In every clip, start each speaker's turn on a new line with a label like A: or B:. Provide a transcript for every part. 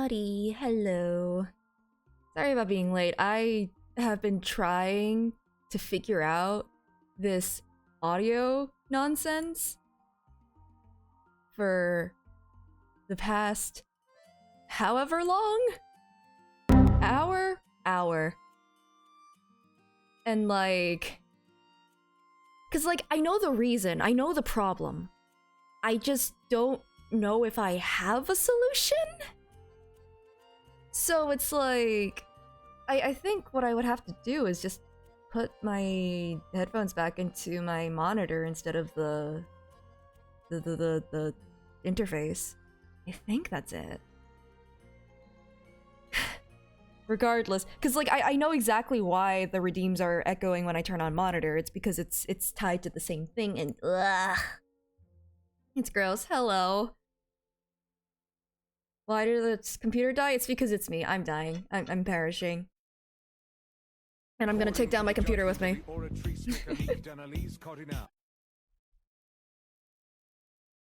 A: Howdy, hello. Sorry about being late. I have been trying to figure out this audio nonsense for the past however long? Hour. And like... Cause like, I know the reason, I know the problem. I just don't know if I have a solution? So it's like... I think what I would have to do is just put my headphones back into my monitor instead of the interface. I think that's it. Regardless, because like I know exactly why the redeems are echoing when I turn on monitor. It's because it's tied to the same thing, and ugh, it's gross. Hello. Why did the computer die? It's because it's me. I'm dying. I'm perishing. And I'm gonna take down my computer with me. You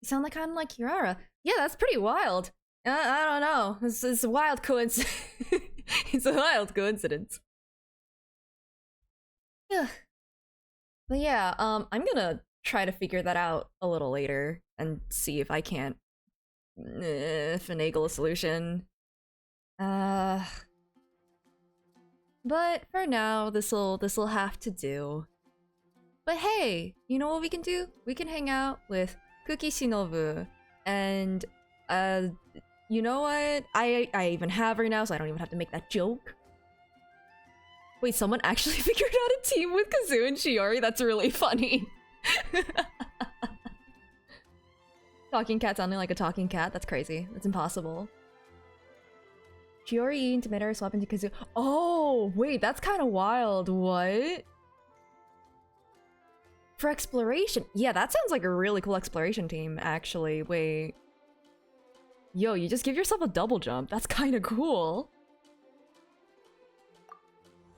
A: sound like kind of like Kirara. Yeah, that's pretty wild. I don't know. It's a wild coincidence. It's a wild coincidence. Yeah. But yeah, I'm gonna try to figure that out a little later and see if I can't finagle a solution. But for now, this'll have to do. But hey, you know what we can do? We can hang out with Cookie Shinobu, and you know what? I even have her now, so I don't even have to make that joke. Wait, someone actually figured out a team with Kazu and Shiori? That's really funny. Talking cat sounding like a talking cat? That's crazy. That's impossible. Shiori into mid-air swap into Kazu. Oh, wait, that's kind of wild. What? For exploration? Yeah, that sounds like a really cool exploration team, actually. Wait. Yo, you just give yourself a double jump. That's kind of cool.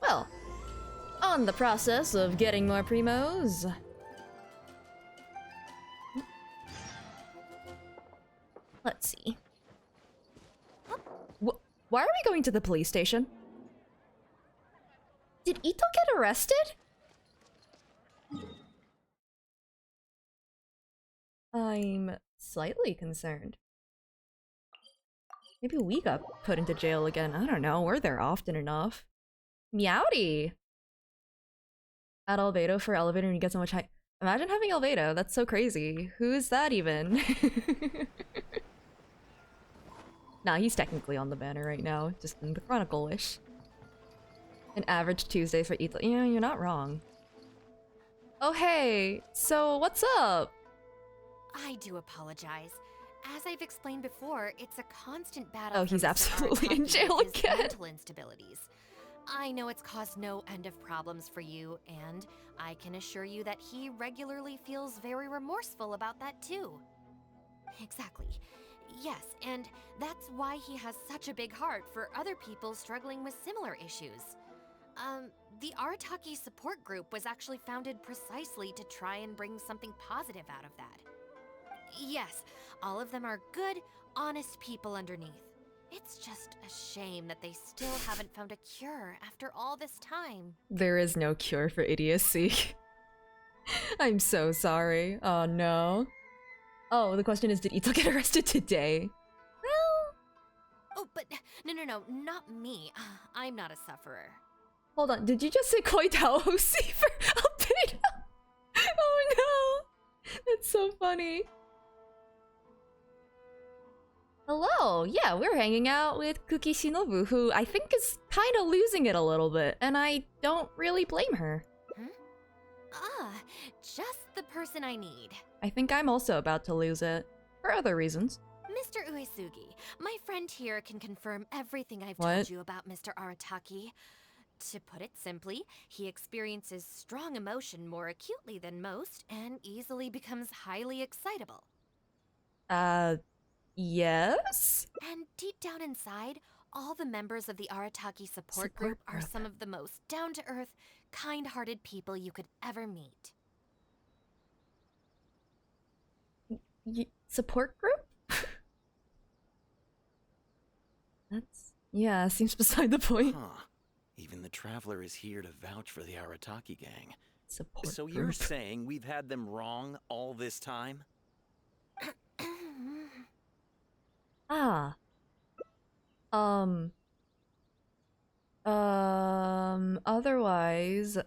A: Well, on the process of getting more primos. Let's see. Why are we going to the police station? Did Ito get arrested? I'm slightly concerned. Maybe we got put into jail again. I don't know. We're there often enough. Meowdy! Add Albedo for elevator and you get so much height. Imagine having Albedo. That's so crazy. Who is that even? Nah, he's technically on the banner right now. Just in the Chronicle-ish. An average Tuesday for Ito. Yeah, you're not wrong. Oh hey! So, what's up?
B: I do apologize. As I've explained before, it's a constant battle.
A: Oh, he's absolutely in jail again.
B: Mental instabilities. I know it's caused no end of problems for you, and I can assure you that he regularly feels very remorseful about that too. Exactly. Yes, and that's why he has such a big heart for other people struggling with similar issues. The Arataki support group was actually founded precisely to try and bring something positive out of that. Yes, all of them are good, honest people underneath. It's just a shame that they still haven't found a cure after all this time.
A: There is no cure for idiocy. I'm so sorry. Oh no. Oh, the question is, did Ito get arrested today?
B: Well... Oh, but no, not me. I'm not a sufferer.
A: Hold on, did you just say Koitao-Hosi for Albedo? Oh no! That's so funny. Hello! Yeah, we're hanging out with Cookie Shinobu, who I think is kind of losing it a little bit, and I don't really blame her.
B: Huh? Ah, just the person I need.
A: I think I'm also about to lose it, for other reasons.
B: Mr. Uesugi, my friend here can confirm everything I've
A: What?
B: told you about Mr. Arataki. To put it simply, he experiences strong emotion more acutely than most, and easily becomes highly excitable.
A: Yes?
B: And deep down inside, all the members of the Arataki support group are some of the most down-to-earth, kind-hearted people you could ever meet.
A: Support group? That's... yeah, seems beside the point.
C: Huh. Even the Traveler is here to vouch for the Arataki gang.
A: Support
C: So
A: group.
C: you're saying we've had them wrong all this time?
A: Ah. Otherwise,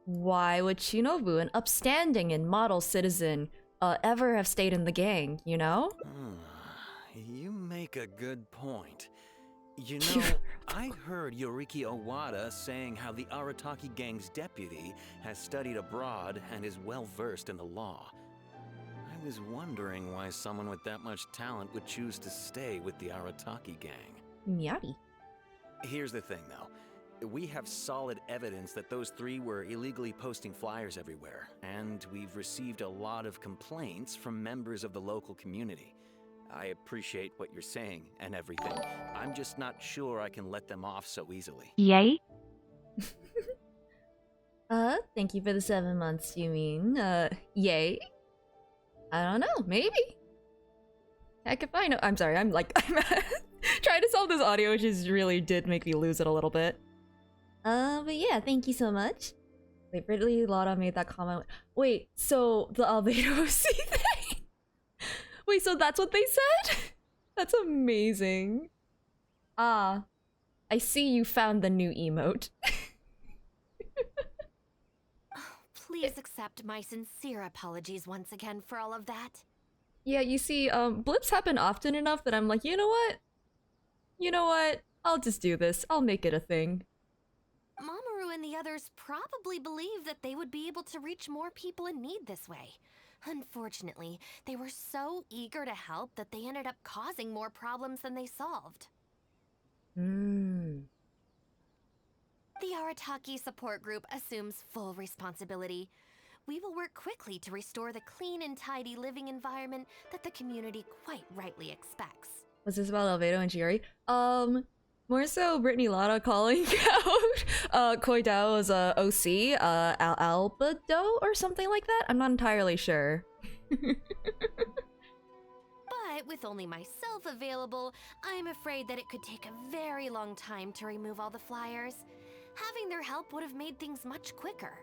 A: why would Shinobu, an upstanding and model citizen, ever have stayed in the gang, you know?
C: You make a good point. You know, I heard Yoriki Owada saying how the Arataki gang's deputy has studied abroad and is well versed in the law. I was wondering why someone with that much talent would choose to stay with the Arataki gang.
A: Miyari.
C: Here's the thing, though. We have solid evidence that those three were illegally posting flyers everywhere, and we've received a lot of complaints from members of the local community. I appreciate what you're saying and everything. I'm just not sure I can let them off so easily.
D: Yay?
A: Thank you for the 7 months, you mean? Yay? I don't know, maybe? Heck if I know. I'm sorry, I'm trying to solve this audio, which is really did make me lose it a little bit. But yeah, thank you so much. Wait, Ridley Lotta made that comment. Wait, so the Albedo C thing? Wait, so that's what they said? That's amazing. Ah, I see you found the new emote.
B: Please accept my sincere apologies once again for all of that.
A: Yeah, you see, blips happen often enough that I'm like, you know what? You know what? I'll just do this. I'll make it a thing.
B: Mamoru and the others probably believed that they would be able to reach more people in need this way. Unfortunately, they were so eager to help that they ended up causing more problems than they solved.
A: Hmm.
B: The Arataki support group assumes full responsibility. We will work quickly to restore the clean and tidy living environment that the community quite rightly expects.
A: Was this about Albedo and Chiori? More so Brittany Lotta calling out Koi Dao's OC, Albedo or something like that? I'm not entirely sure.
B: But with only myself available, I'm afraid that it could take a very long time to remove all the flyers. Having their help would have made things much quicker.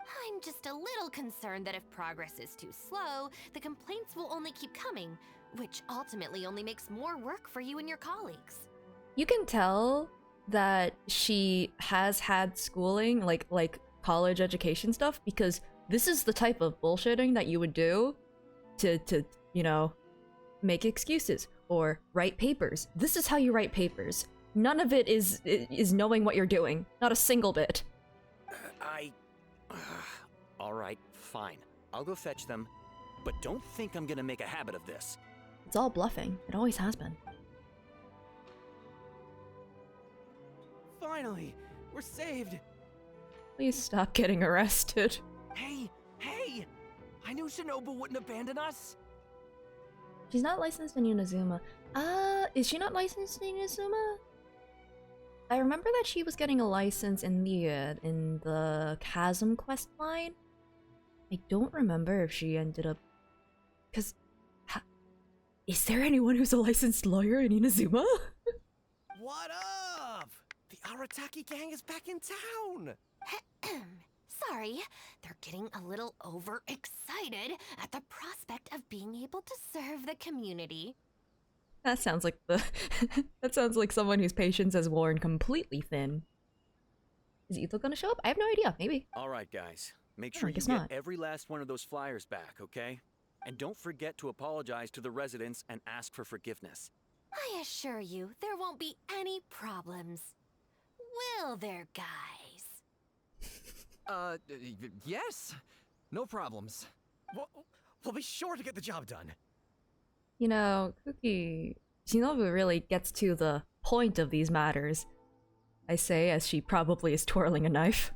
B: I'm just a little concerned that if progress is too slow, the complaints will only keep coming, which ultimately only makes more work for you and your colleagues.
A: You can tell that she has had schooling, like college education stuff, because this is the type of bullshitting that you would do to you know, make excuses or write papers. This is how you write papers. None of it is knowing what you're doing. Not a single bit.
C: Alright, fine. I'll go fetch them. But don't think I'm gonna make a habit of this.
A: It's all bluffing. It always has been.
E: Finally, we're saved.
A: Please stop getting arrested.
E: Hey! I knew Shinobu wouldn't abandon us.
A: She's not licensed in Inazuma. Is she not licensed in Inazuma? I remember that she was getting a license in the Chasm quest line. I don't remember if she ended up... Cause... Is there anyone who's a licensed lawyer in Inazuma?
E: What up? The Arataki gang is back in town.
B: Sorry, they're getting a little overexcited at the prospect of being able to serve the community.
A: That sounds like the... that sounds like someone whose patience has worn completely thin. Is Ito gonna show up? I have no idea. Maybe.
C: Alright, guys. Make
A: Oh,
C: sure
A: I
C: you
A: guess
C: get
A: not.
C: every last one of those flyers back, okay? And don't forget to apologize to the residents and ask for forgiveness.
B: I assure you, there won't be any problems. Will there, guys?
E: Yes. No problems. We'll be sure to get the job done.
A: You know, Shinobu really gets to the point of these matters. I say as she probably is twirling a knife.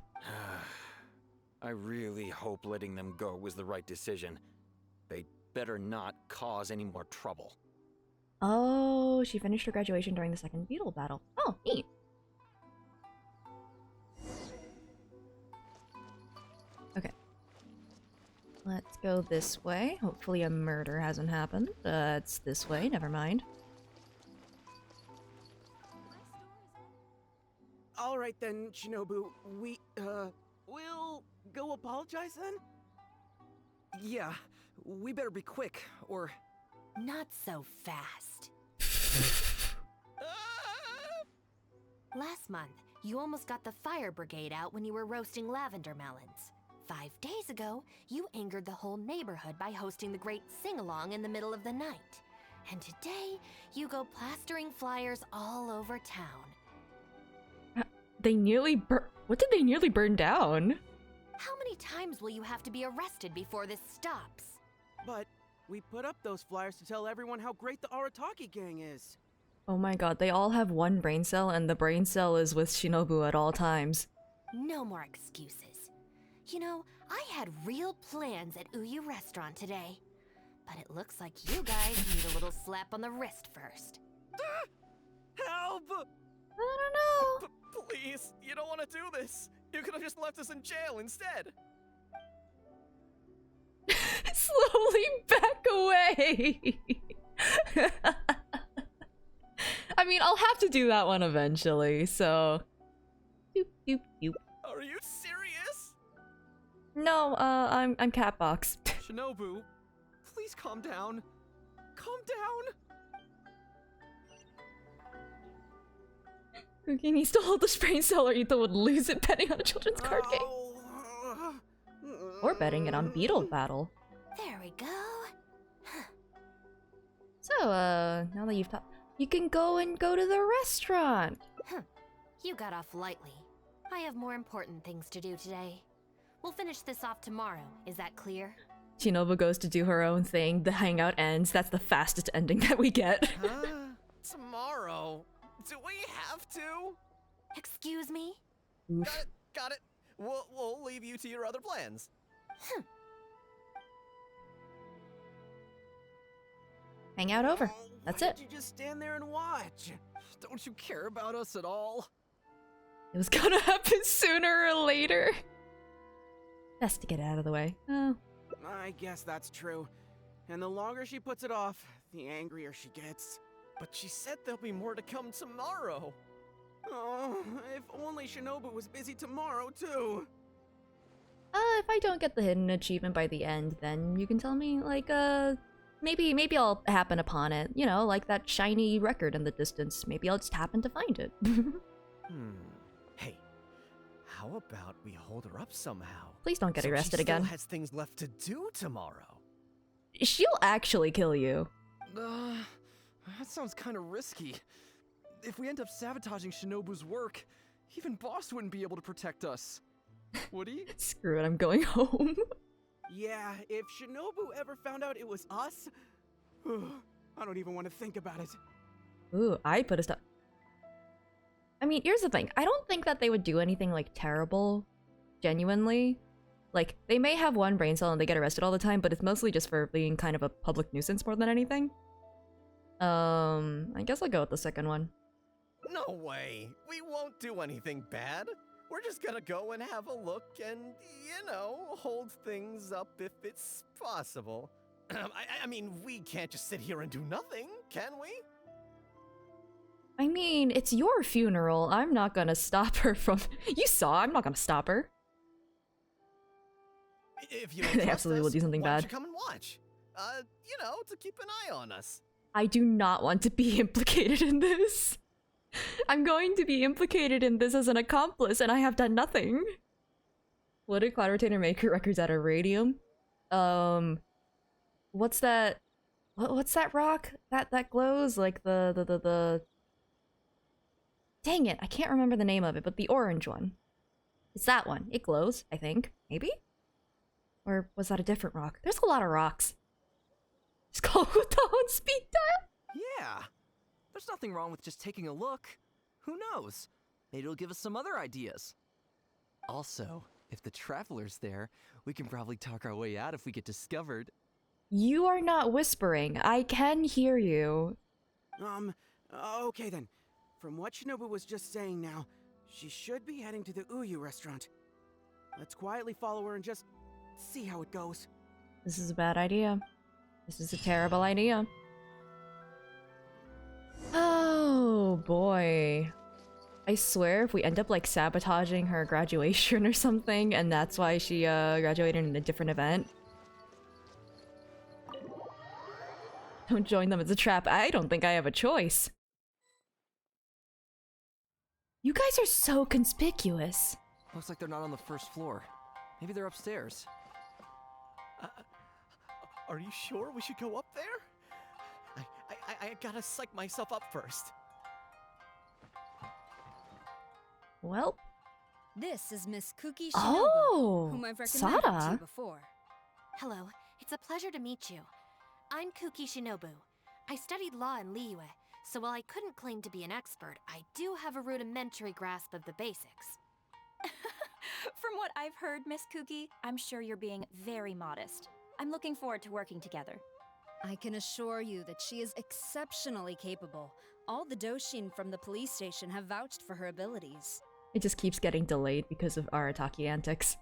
C: I really hope letting them go was the right decision. They better not cause any more trouble.
A: Oh, she finished her graduation during the second beetle battle. Oh, neat. Okay. Let's go this way. Hopefully a murder hasn't happened. It's this way, never mind.
D: right then, Shinobu. We'll go apologize then?
E: Yeah, we better be quick, or...
B: Not so fast. Last month, you almost got the fire brigade out when you were roasting lavender melons. 5 days ago, you angered the whole neighborhood by hosting the great sing-along in the middle of the night. And today, you go plastering flyers all over town.
A: They nearly what did they nearly burn down?
B: How many times will you have to be arrested before this stops?
D: But we put up those flyers to tell everyone how great the Arataki gang is.
A: Oh my god, they all have one brain cell and the brain cell is with Shinobu at all times.
B: No more excuses. You know, I had real plans at Uyu Restaurant today. But it looks like you guys need a little slap on the wrist first.
E: Help!
A: I don't know.
E: Please, you don't want to do this. You could have just left us in jail instead.
A: Slowly back away. I mean, I'll have to do that one eventually, so... Doop, doop, doop.
E: Are you serious?
A: No, I'm Catbox.
E: Shinobu, please calm down. Calm down.
A: Cookie needs to hold the brain cell or Ethan would lose it betting on a children's card game. Or betting it on Beetle Battle.
B: There we go.
A: So, now that you've you can go to the restaurant.
B: You got off lightly. I have more important things to do today. We'll finish this off tomorrow. Is that clear?
A: Shinobu goes to do her own thing. The hangout ends. That's the fastest ending that we get.
E: Tomorrow? Do we have to?
B: Excuse me?
A: Oof.
E: Got it. We'll leave you to your other plans.
A: Hangout over. That's
D: Why
A: it.
D: did you just stand there and watch?
E: Don't you care about us at all?
A: It was gonna happen sooner or later. Best to get it out of the way. Oh.
D: I guess that's true. And the longer she puts it off, the angrier she gets.
E: But she said there'll be more to come tomorrow.
D: Oh, if only Shinobu was busy tomorrow, too.
A: If I don't get the hidden achievement by the end, then you can tell me, like, maybe I'll happen upon it. You know, like that shiny record in the distance. Maybe I'll just happen to find it.
E: Hey, how about we hold her up somehow?
A: Please don't get
E: so
A: arrested
E: she
A: again.
E: Still has things left to do tomorrow.
A: She'll actually kill you.
E: That sounds kind of risky. If we end up sabotaging Shinobu's work, even Boss wouldn't be able to protect us. Would he?
A: Screw it, I'm going home.
D: Yeah, if Shinobu ever found out it was us, I don't even want to think about it.
A: Ooh, I put a stop. I mean, here's the thing. I don't think that they would do anything, like, terrible. Genuinely. Like, they may have one brain cell and they get arrested all the time, but it's mostly just for being kind of a public nuisance more than anything. I guess I'll go with the second one.
E: No way. We won't do anything bad. We're just gonna go and have a look and, you know, hold things up if it's possible. I mean, we can't just sit here and do nothing, can we?
A: I mean, it's your funeral. I'm not gonna stop her from... You saw, I'm not gonna stop her.
E: If you don't
A: They
E: trust
A: absolutely
E: us,
A: will do something
E: why don't
A: bad.
E: you come and watch? You know, to keep an eye on us.
A: I do not want to be implicated in this. I'm going to be implicated in this as an accomplice, and I have done nothing. What did Cloud Retainer make her records out of radium? What's that? What's that rock that glows like the? Dang it! I can't remember the name of it, but the orange one. It's that one. It glows. I think maybe. Or was that a different rock? There's a lot of rocks. Just call with the on speed dial.
F: Yeah. There's nothing wrong with just taking a look. Who knows? Maybe it'll give us some other ideas. Also, if the Traveler's there, we can probably talk our way out if we get discovered.
A: You are not whispering. I can hear you.
D: Okay then. From what Shinobu was just saying now, she should be heading to the Uyu restaurant. Let's quietly follow her and just see how it goes.
A: This is a bad idea. This is a terrible idea. Oh boy. I swear if we end up like sabotaging her graduation or something, and that's why she graduated in a different event. Don't join them, it's a trap. I don't think I have a choice. You guys are so conspicuous.
F: Looks like they're not on the first floor. Maybe they're upstairs.
E: Are you sure we should go up there? I gotta psych myself up first.
A: Well,
G: This is Miss Kuki Shinobu,
A: oh,
G: whom I've recommended to
A: Sada.
G: you before.
B: Hello, it's a pleasure to meet you. I'm Kuki Shinobu. I studied law in Liyue, so while I couldn't claim to be an expert, I do have a rudimentary grasp of the basics.
H: From what I've heard, Miss Kuki, I'm sure you're being very modest. I'm looking forward to working together.
G: I can assure you that she is exceptionally capable. All the Doshin from the police station have vouched for her abilities.
A: It just keeps getting delayed because of Arataki antics.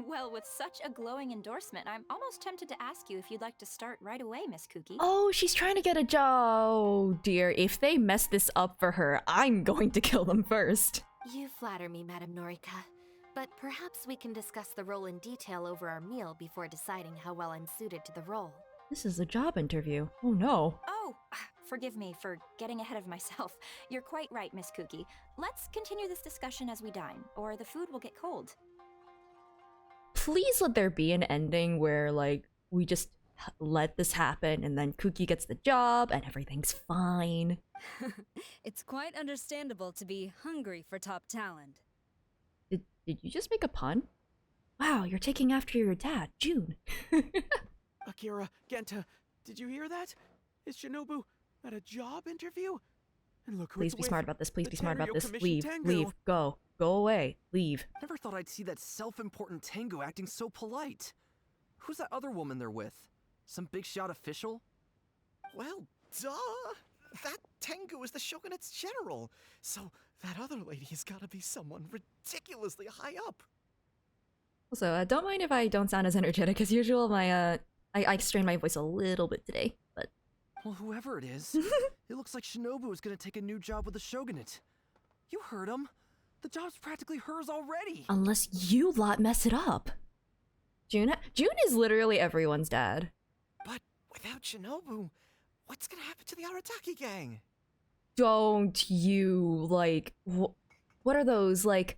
H: Well, with such a glowing endorsement, I'm almost tempted to ask you if you'd like to start right away, Miss Kuki.
A: Oh, she's trying to get a job. Oh dear, if they mess this up for her, I'm going to kill them first.
B: You flatter me, Madam Norika. But perhaps we can discuss the role in detail over our meal before deciding how well I'm suited to the role.
A: This is a job interview. Oh no.
H: Oh, forgive me for getting ahead of myself. You're quite right, Miss Kuki. Let's continue this discussion as we dine, or the food will get cold.
A: Please let there be an ending where, like, we just let this happen and then Kuki gets the job and everything's fine.
G: It's quite understandable to be hungry for top talent.
A: Did you just make a pun? Wow, you're taking after your dad, June.
D: Akira, Genta, did you hear that? Is Shinobu at a job interview? And look who
A: Please
D: it's
A: be
D: with.
A: smart about this. Please
D: The
A: be smart about
D: Tenryo
A: this.
D: Commission
A: Leave.
D: Tengu.
A: Leave. Go. Go away. Leave.
F: Never thought I'd see that self-important Tengu acting so polite. Who's that other woman they're with? Some big shot official?
E: Well, duh! That Tengu is the Shogunate's general, so that other lady has gotta be someone ridiculously high up.
A: Also, don't mind if I don't sound as energetic as usual. I strained my voice a little bit today, but
F: Well, whoever it is, it looks like Shinobu is gonna take a new job with the Shogunate. You heard him. The job's practically hers already.
A: unless you lot mess it up. June is literally everyone's dad.
E: But without Shinobu, what's gonna happen to the Arataki gang?
A: Don't you like what are those like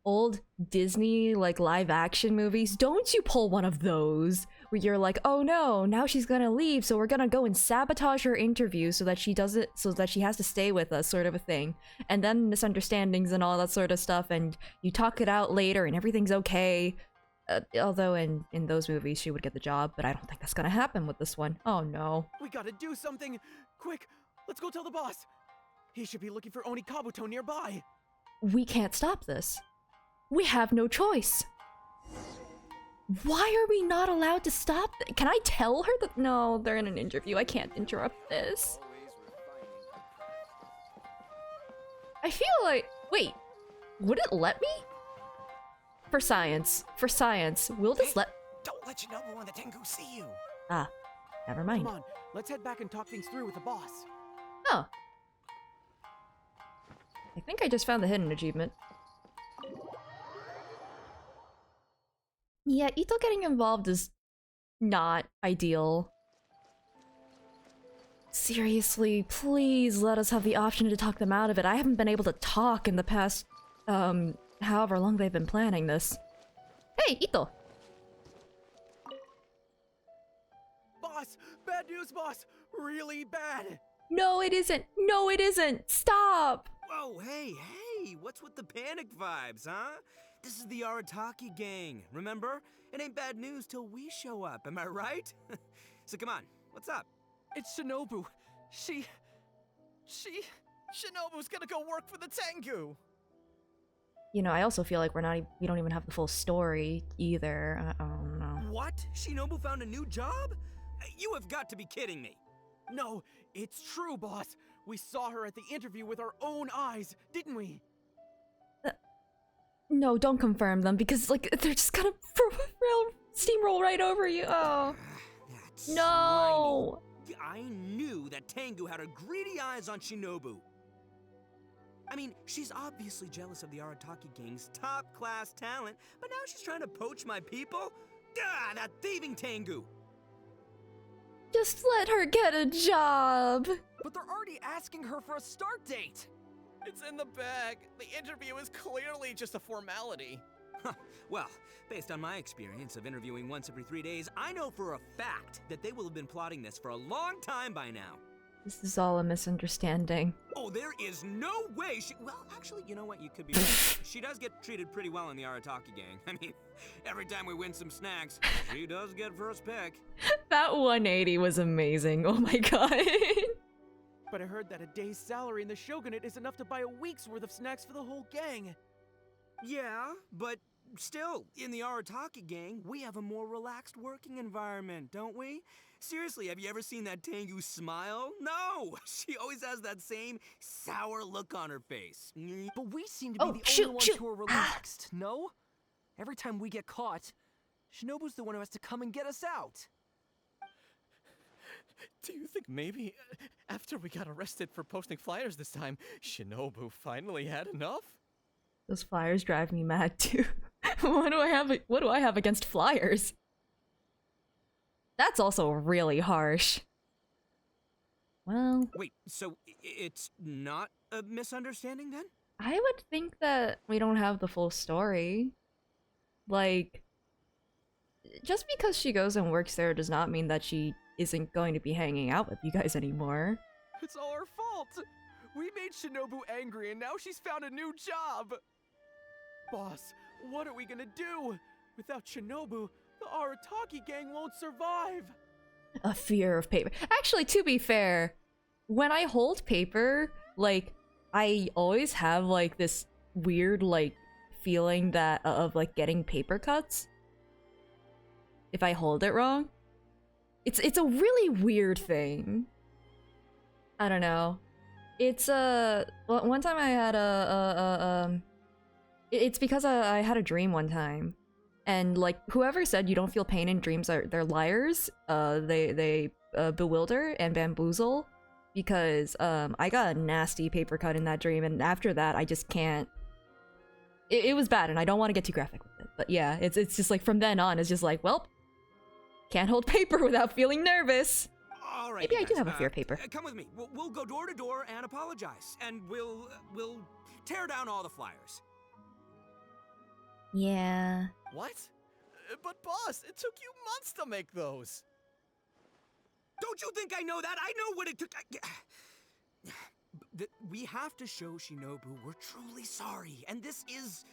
A: old Disney like live action movies? Don't you pull one of those where you're like, oh no, now she's gonna leave, so we're gonna go and sabotage her interview so that she has to stay with us, sort of a thing, and then misunderstandings and all that sort of stuff, and you talk it out later and everything's okay. Although in those movies she would get the job, but I don't think that's gonna happen with this one. Oh no.
D: We gotta do something! Quick, let's go tell the boss! He should be looking for Oni Kabuto nearby!
A: We can't stop this. We have no choice. Why are we not allowed to stop? Can I tell her that? No, they're in an interview. I can't interrupt this. I feel like. Wait, would it let me? For science. For science. Will this let.
E: Don't let Shinobu and the Tengu see you!
A: Ah, never mind.
D: Come on, let's head back and talk things through with the boss.
A: Oh. I think I just found the hidden achievement. Yeah, Ito getting involved is not ideal. Seriously, please let us have the option to talk them out of it. I haven't been able to talk in the past, however long they've been planning this. Hey, Ito!
D: Boss! Bad news, boss! Really bad!
A: No, it isn't! No, it isn't! Stop!
I: Whoa, hey, what's with the panic vibes, huh? This is the Arataki gang, remember? It ain't bad news till we show up, am I right? So come on, what's up?
E: It's Shinobu. Shinobu's gonna go work for the Tengu!
A: You know, I also feel like we don't even have the full story either. Oh no.
I: What? Shinobu found a new job? You have got to be kidding me.
D: No, it's true, boss! We saw her at the interview with our own eyes, didn't we?
A: No, don't confirm them because, like, they're just gonna steamroll right over you. Oh.
I: That's
A: No!
I: slimy. I knew that Tengu had her greedy eyes on Shinobu. I mean, she's obviously jealous of the Arataki gang's top-class talent, but now she's trying to poach my people? Ah, that thieving Tengu!
A: Just let her get a job.
F: But they're already asking her for a start date!
E: It's in the bag. The interview is clearly just a formality.
I: Well, based on my experience of interviewing once every 3 days, I know for a fact that they will have been plotting this for a long time by now.
A: This is all a misunderstanding.
I: Oh, there is no way she... Well, actually, you know what? You could be right. She does get treated pretty well in the Arataki gang. I mean, every time we win some snacks, she does get first pick.
A: That 180 was amazing. Oh my god.
D: But I heard that a day's salary in the shogunate is enough to buy a week's worth of snacks for the whole gang.
I: Yeah, but still, in the Arataki gang, we have a more relaxed working environment, don't we? Seriously, have you ever seen that Tengu smile? No! She always has that same sour look on her face.
F: But we seem to be
A: Oh,
F: the
A: shoot,
F: only ones
A: shoot.
F: who are relaxed, no? Every time we get caught, Shinobu's the one who has to come and get us out.
E: Do you think maybe after we got arrested for posting flyers this time, Shinobu finally had enough?
A: Those flyers drive me mad too. What do I have against flyers? That's also really harsh. Well,
I: Wait, so it's not a misunderstanding then?
A: I would think that we don't have the full story. Like, just because she goes and works there does not mean that she isn't going to be hanging out with you guys anymore.
F: It's all our fault! We made Shinobu angry and now she's found a new job!
D: Boss, what are we gonna do? Without Shinobu, the Arataki gang won't survive.
A: A fear of paper. Actually, to be fair, when I hold paper, like, I always have, like, this weird, like, feeling that of, like, getting paper cuts. If I hold it wrong. It's a really weird thing. I don't know. It's, well, one time I had it's because I had a dream one time. And, like, whoever said you don't feel pain in dreams, they're liars. They bewilder and bamboozle. Because, I got a nasty paper cut in that dream, and after that, I just can't... It was bad, and I don't want to get too graphic with it. But yeah, it's just like, from then on, it's just like, well... Can't hold paper without feeling nervous.
I: All right,
A: Maybe
I: you
A: I do
I: guys,
A: have a fear of paper.
I: Come with me. We'll go door to door and apologize, and we'll tear down all the flyers.
A: Yeah.
E: What? But boss, it took you months to make those.
I: Don't you think I know that? I know what it took. We have to show Shinobu we're truly sorry, and this is...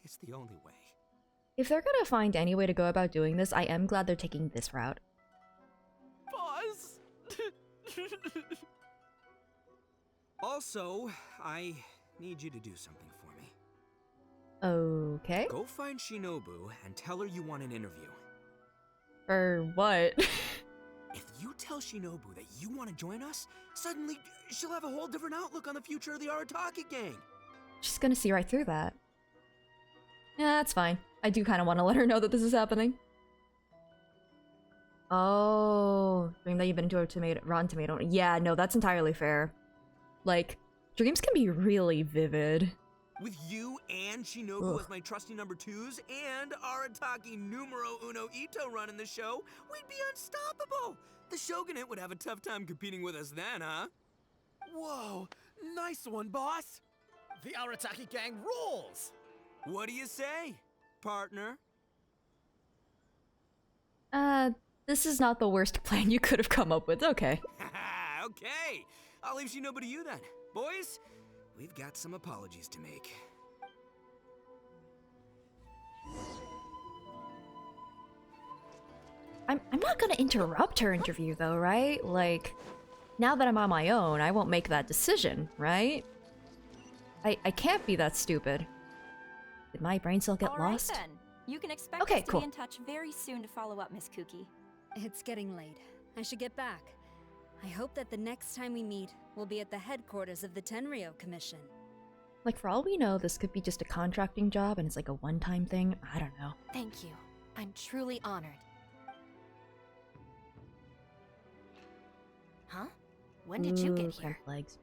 I: It's the only way.
A: If they're gonna find any way to go about doing this, I am glad they're taking this route.
E: Boss!
I: Also, I need you to do something for me.
A: Okay.
I: Go find Shinobu and tell her you want an interview.
A: For what?
I: If you tell Shinobu that you want to join us, suddenly she'll have a whole different outlook on the future of the Arataki gang.
A: She's gonna see right through that. Yeah, that's fine. I do kind of want to let her know that this is happening. Oh, dream that you've been into a rotten tomato. Yeah, no, that's entirely fair. Like, dreams can be really vivid.
I: With you and Shinobu
A: Ugh.
I: as my trusty number twos and Arataki numero uno Ito running the show, we'd be unstoppable. The Shogunate would have a tough time competing with us then, huh?
D: Whoa, nice one, boss.
E: The Arataki gang rules!
I: What do you say, partner?
A: This is not the worst plan you could have come up with. Okay.
I: Okay, I'll leave Shinobu to you then. Boys, we've got some apologies to make.
A: I'm not gonna interrupt her interview though, right? Like, now that I'm on my own, I won't make that decision, right? I can't be that stupid. Did my brain cell get
H: All right,
A: lost?
H: then. You can expect
A: Okay,
H: us to
A: cool.
H: be in touch very soon to follow up, Miss Kuki.
G: It's getting late. I should get back. I hope that the next time we meet, we'll be at the headquarters of the Tenryo Commission.
A: Like, for all we know, this could be just a contracting job and it's like a one-time thing. I don't know.
B: Thank you. I'm truly honored. Huh? When did you
A: Ooh,
B: get
A: crab
B: here?
A: legs.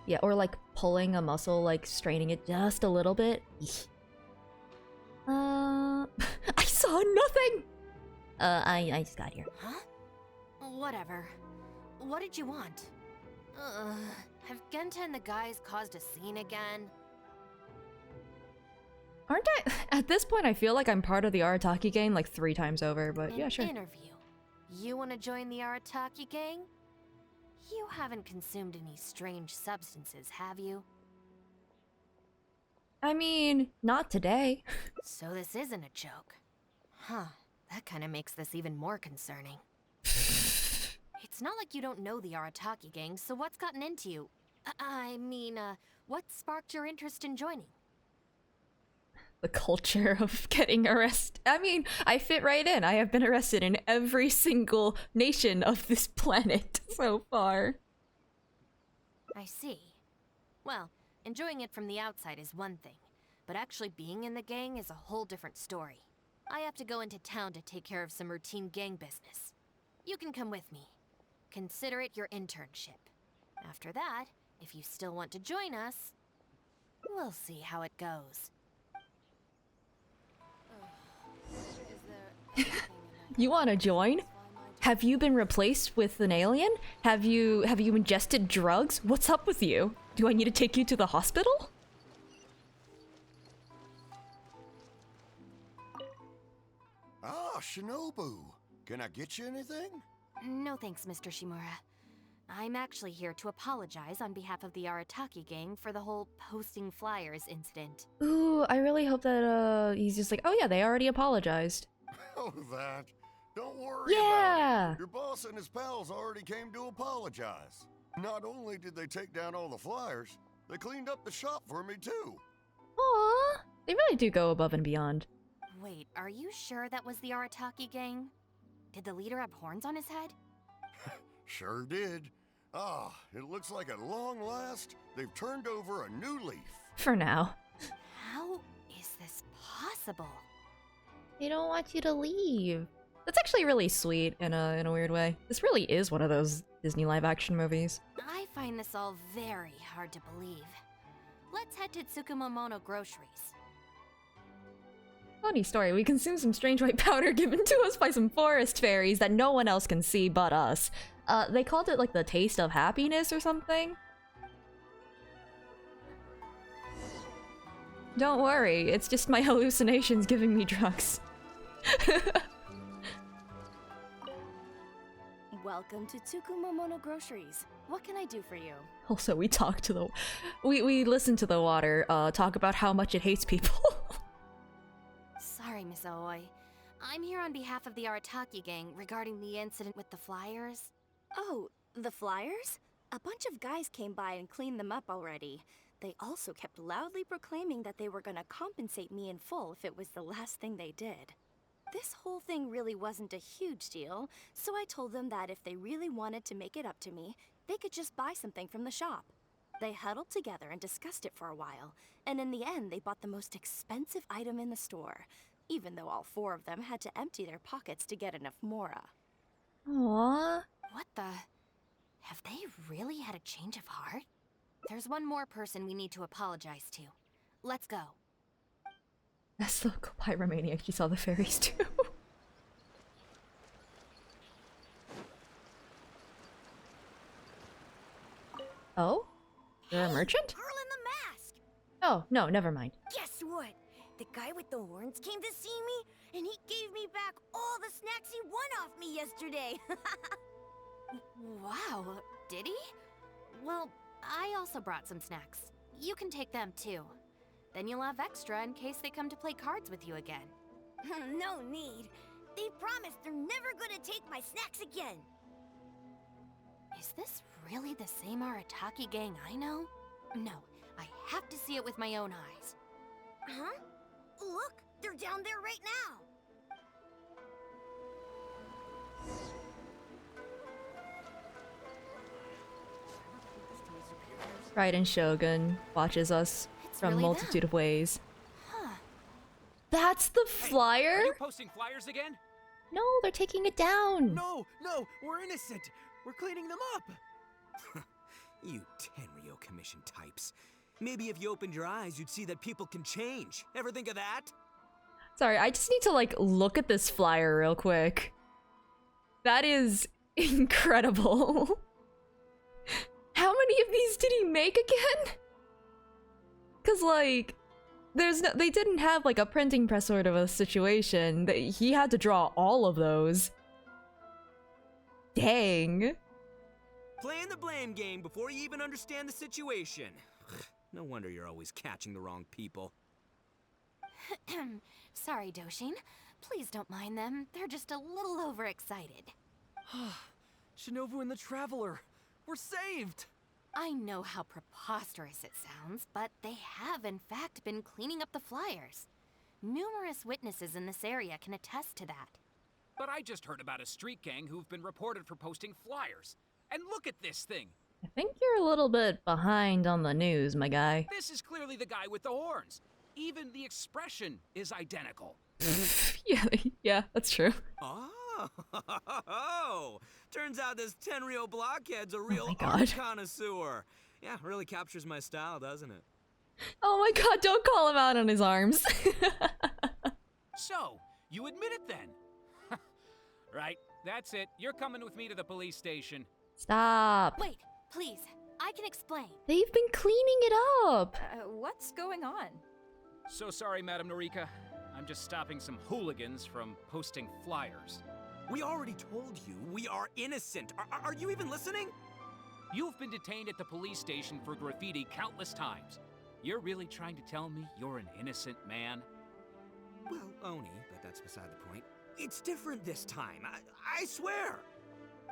A: Yeah, or like pulling a muscle, like straining it just a little bit. I saw nothing! I just got here.
B: Huh? Whatever. What did you want? Have Genta and the guys caused a scene again?
A: Aren't I? At this point, I feel like I'm part of the Arataki gang like 3 times over, but yeah, sure.
B: Interview. You want to join the Arataki gang? You haven't consumed any strange substances, have you?
A: I mean, not today.
B: So this isn't a joke. Huh. That kind of makes this even more concerning. It's not like you don't know the Arataki gang, so what's gotten into you? I mean, what sparked your interest in joining?
A: The culture of getting arrested. I mean, I fit right in. I have been arrested in every single nation of this planet so far.
B: I see. Well, enjoying it from the outside is one thing, but actually being in the gang is a whole different story. I have to go into town to take care of some routine gang business. You can come with me. Consider it your internship. After that, if you still want to join us, we'll see how it goes.
A: You want to join? Have you been replaced with an alien? Have you ingested drugs? What's up with you? Do I need to take you to the hospital?
J: Ah, Shinobu. Can I get you anything?
B: No thanks, Mr. Shimura. I'm actually here to apologize on behalf of the Arataki gang for the whole posting flyers incident.
A: Ooh, I really hope that he's just like, oh yeah, they already apologized.
J: Oh, that. Don't worry
A: Yeah.
J: about it. Your boss and his pals already came to apologize. Not only did they take down all the flyers, they cleaned up the shop for me too.
A: Aww, they really do go above and beyond.
B: Wait, are you sure that was the Arataki gang? Did the leader have horns on his head?
J: Sure did. Ah, it looks like at long last, they've turned over a new leaf.
A: For now.
B: How is this possible?
A: They don't want you to leave. That's actually really sweet in a weird way. This really is one of those Disney live-action movies.
B: I find this all very hard to believe. Let's head to Tsukumomono Groceries.
A: Funny story, we consumed some strange white powder given to us by some forest fairies that no one else can see but us. They called it like the taste of happiness or something. Don't worry, it's just my hallucinations giving me drugs.
K: Welcome to Tsukumomono Groceries. What can I do for you?
A: Also, we talk to the... We listen to the water, talk about how much it hates people.
B: Sorry, Miss Aoi. I'm here on behalf of the Arataki gang regarding the incident with the flyers.
K: Oh, the flyers? A bunch of guys came by and cleaned them up already. They also kept loudly proclaiming that they were gonna compensate me in full if it was the last thing they did. This whole thing really wasn't a huge deal, so I told them that if they really wanted to make it up to me, they could just buy something from the shop. They huddled together and discussed it for a while, and in the end they bought the most expensive item in the store, even though all 4 of them had to empty their pockets to get enough mora.
A: Aww.
B: What the... Have they really had a change of heart? There's one more person we need to apologize to. Let's go.
A: That's the pyromaniac. You saw the fairies too. Oh? You're a merchant?
L: Girl in the mask!
A: Oh, no, never mind.
L: Guess what? The guy with the horns came to see me, and he gave me back all the snacks he won off me yesterday.
B: Wow, did he? Well, I also brought some snacks. You can take them too. Then you'll have extra in case they come to play cards with you again.
L: No need. They promised they're never gonna take my snacks again.
B: Is this really the same Arataki gang I know? No, I have to see it with my own eyes.
L: Huh? Look, they're down there right now.
A: Raiden Shogun watches us from
B: really
A: multitude of ways.
B: Huh.
A: That's the flyer?
D: Are you posting flyers again?
A: No, they're taking it down.
D: No, we're innocent. We're cleaning them up. You Tenryo committee.
I: Commission types. Maybe if you opened your eyes, you'd see that people can change. Ever think of that?
A: Sorry, I just need to like look at this flyer real quick. That is incredible. How many of these did he make again? Cause like, they didn't have like a printing press sort of a situation. He had to draw all of those. Dang.
I: Playing the blame game before you even understand the situation. No wonder you're always catching the wrong people.
B: Sorry, Doshin. Please don't mind them. They're just a little overexcited.
F: Shinobu and the Traveler. We're saved!
B: I know how preposterous it sounds, but they have in fact been cleaning up the flyers. Numerous witnesses in this area can attest to that.
M: But I just heard about a street gang who've been reported for posting flyers. And look at this thing!
A: I think you're a little bit behind on the news, my guy.
M: This is clearly the guy with the horns. Even the expression is identical.
A: yeah, that's true.
I: Oh, turns out this Tenryo blockhead's a real
A: God.
I: art connoisseur. Yeah, really captures my style, doesn't it?
A: Oh my god, don't call him out on his arms.
M: So, you admit it then? Right, that's it. You're coming with me to the police station.
A: Stop.
B: Wait, please. I can explain.
A: They've been cleaning it up.
H: What's going on?
M: So sorry, Madam Norika. I'm just stopping some hooligans from posting flyers.
I: We already told you we are innocent. Are you even listening?
M: You've been detained at the police station for graffiti countless times. You're really trying to tell me you're an innocent man?
I: Well, Oni, but that's beside the point. It's different this time. I swear.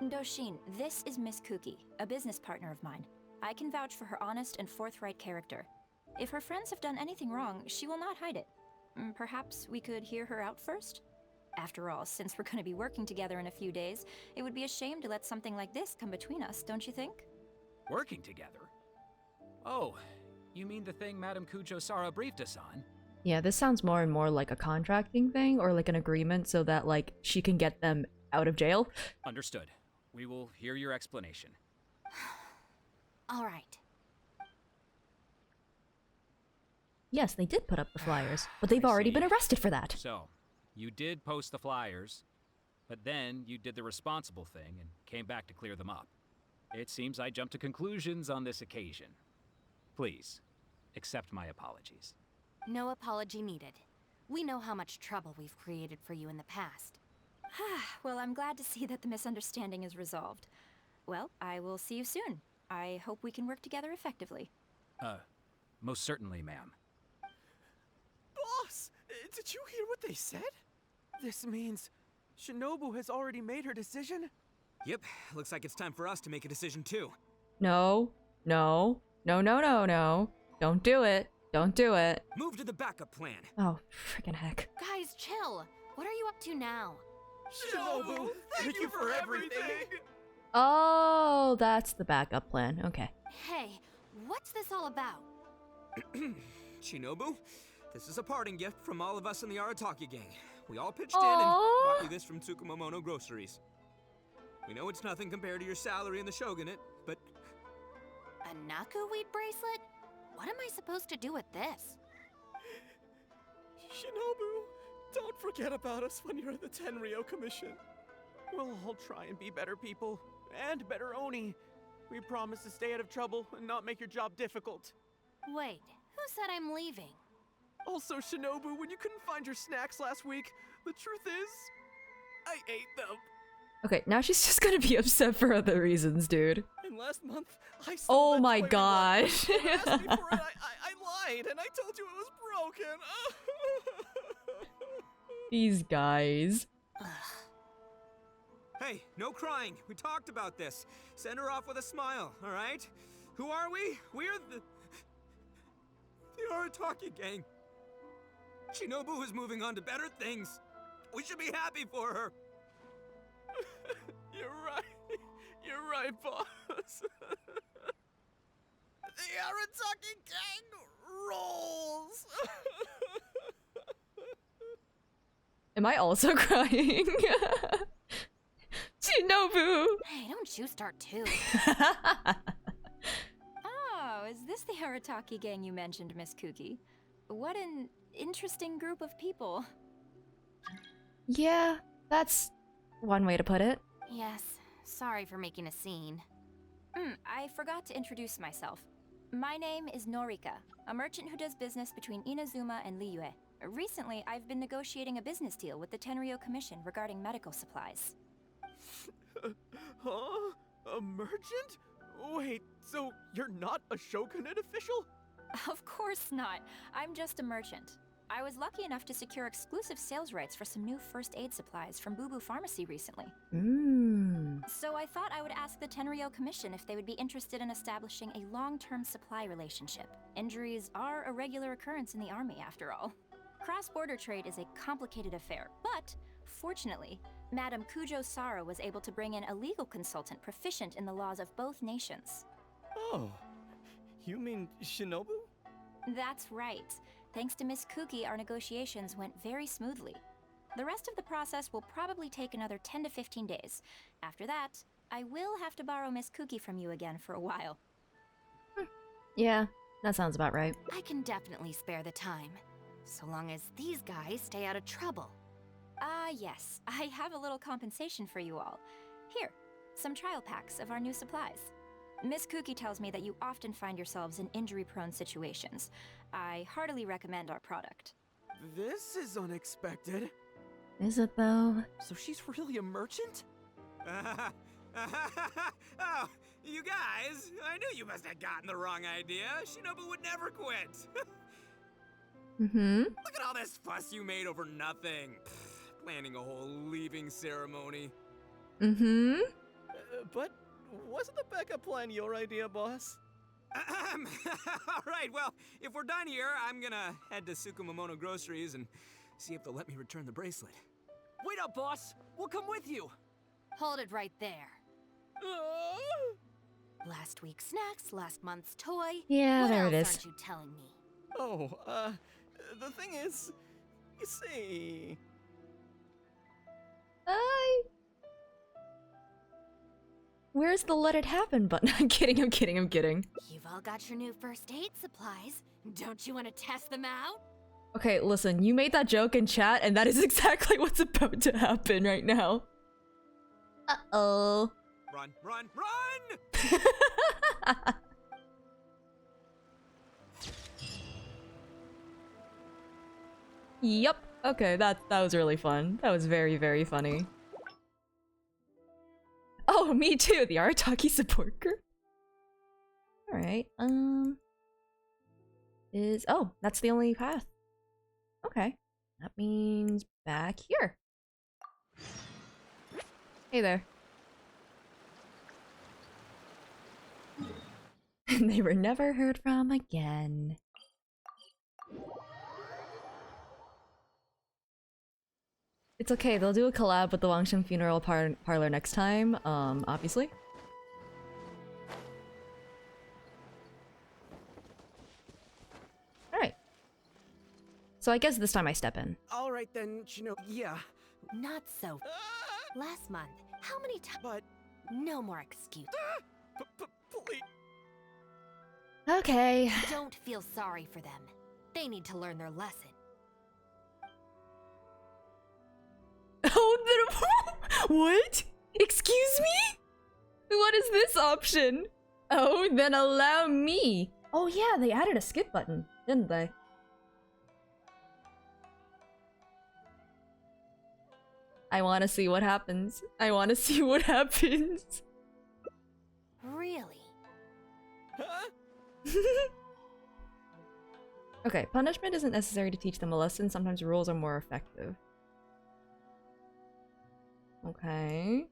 H: Doshin, this is Miss Kuki, a business partner of mine. I can vouch for her honest and forthright character. If her friends have done anything wrong, she will not hide it. Perhaps we could hear her out first? After all, since we're going to be working together in a few days, it would be a shame to let something like this come between us, don't you think?
M: Working together? Oh, you mean the thing Madam Kujo-Sara briefed us on?
A: Yeah, this sounds more and more like a contracting thing or like an agreement so that like she can get them out of jail.
M: Understood. We will hear your explanation.
B: All right.
A: Yes, they did put up the flyers, but they've already been arrested for that.
M: So, you did post the flyers, but then you did the responsible thing and came back to clear them up. It seems I jumped to conclusions on this occasion. Please, accept my apologies.
B: No apology needed. We know how much trouble we've created for you in the past.
H: Well, I'm glad to see that the misunderstanding is resolved. Well, I will see you soon. I hope we can work together effectively.
M: Most certainly, ma'am.
E: Boss, did you hear what they said?
D: This means Shinobu has already made her decision?
I: Yep, looks like it's time for us to make a decision too.
A: No, no, no, no, no, no. Don't do it. Don't do it.
I: Move to the backup plan.
A: Oh, freaking heck.
B: Guys, chill. What are you up to now?
E: Shinobu, thank you for everything!
A: Oh, that's the backup plan. Okay.
B: Hey, what's this all about?
I: Shinobu, this is a parting gift from all of us in the Arataki gang. We all pitched in and bought you this from Tsukumomono Groceries. We know it's nothing compared to your salary in the shogunate, but...
B: A Naku weed bracelet? What am I supposed to do with this?
E: Shinobu, don't forget about us when you're at the Tenryo Commission.
D: We'll all try and be better people, and better Oni. We promise to stay out of trouble and not make your job difficult.
B: Wait, who said I'm leaving?
E: Also, Shinobu, when you couldn't find your snacks last week, the truth is, I ate them.
A: Okay, now she's just gonna be upset for other reasons, dude.
E: And last month, I stole
A: Oh
E: that
A: my
E: toy
A: god.
E: remote. When you asked me for it, I lied, and I told you it was broken.
A: These guys.
I: Hey, no crying. We talked about this. Send her off with a smile, all right? Who are we? We're the Arataki gang. Shinobu is moving on to better things. We should be happy for her.
E: You're right. You're right, boss. The Arataki gang rolls.
A: Am I also crying? Shinobu!
B: Hey, don't you start too.
H: Oh, is Arataki gang you mentioned, Miss Kuki. What an interesting group of people.
A: Yeah, that's one way to put it.
B: Yes, sorry for making a scene.
H: I forgot to introduce myself. My name is Norika, a merchant who does business between Inazuma and Liyue. Recently, I've been negotiating a business deal with the Tenryo Commission regarding medical supplies.
D: Huh? A merchant? Wait, so you're not a Shogunate official?
H: Of course not. I'm just a merchant. I was lucky enough to secure exclusive sales rights for some new first aid supplies from Boo Boo Pharmacy recently. So I thought I would ask the Tenryo Commission if they would be interested in establishing a long-term supply relationship. Injuries are a regular occurrence in the army, after all. Cross-border trade is a complicated affair, but fortunately, Madame Kujo Sara was able to bring in a legal consultant proficient in the laws of both nations.
E: Oh, you mean Shinobu?
H: That's right. Thanks to Miss Kuki, our negotiations went very smoothly. The rest of the process will probably take another 10 to 15 days. After that, I will have to borrow Miss Kuki from you again for a while.
A: Yeah, that sounds about right.
B: I can definitely spare the time, so long as these guys stay out of trouble.
H: Yes. I have a little compensation for you all. Here, some trial packs of our new supplies. Miss Kuki tells me that you often find yourselves in injury-prone situations. I heartily recommend our product.
D: This is unexpected.
A: Is it though?
F: So she's really a merchant?
I: Oh, you guys, I knew you must have gotten the wrong idea. Shinobu would never quit. Look at all this fuss you made over nothing. Planning a whole leaving ceremony.
E: But wasn't the backup plan your idea, boss?
I: All right, well, if we're done here, I'm gonna head to Tsukumomono Groceries and see if they'll let me return the bracelet.
F: Wait up, boss! We'll come with you!
B: Hold it right there. Last week's snacks, last month's toy.
A: Yeah,
B: what
A: there
B: else
A: it is.
B: aren't you telling me?
E: Oh, the thing is, you see...
A: Where's the let it happen button? I'm kidding.
B: You've all got your new first aid supplies. Don't you want to test them out?
A: Okay, listen, you made that joke in chat, and that is exactly what's about to happen right now. Uh-oh.
I: Run, run, run!
A: Yup. Okay, that was really fun. That was very, very funny. Oh, me too, the Arataki support group. Alright, oh, that's the only path. Okay. That means back here. Hey there. They were never heard from again. It's okay, they'll do a collab with the Wangshan Funeral Parlor next time, obviously. Alright. So I guess this time I step in.
D: All right then, yeah.
B: Not so. Last month, how many times?
D: But
B: no more excuse.
E: Please.
A: Okay.
B: Don't feel sorry for them. They need to learn their lesson.
A: Oh, what? Excuse me? What is this option? Oh, then allow me. Oh yeah, they added a skip button, didn't they? I want to see what happens.
B: Really?
E: Huh?
A: Okay, punishment isn't necessary to teach them a lesson. Sometimes rules are more effective. Okay.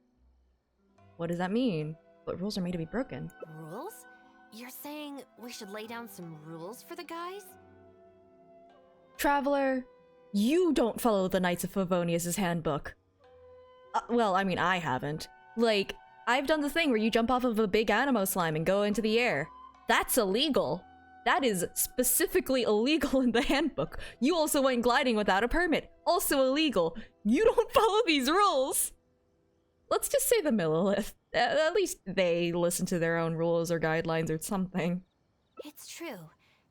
A: What does that mean? What rules are made to be broken?
B: Rules? You're saying we should lay down some rules for the guys?
A: Traveler, you don't follow the Knights of Favonius' handbook. Well, I mean, I haven't. Like, I've done the thing where you jump off of a big animo slime and go into the air. That's illegal. That is specifically illegal in the handbook. You also went gliding without a permit. Also illegal. You don't follow these rules. Let's just say the Millilith. At least they listen to their own rules or guidelines or something.
B: It's true.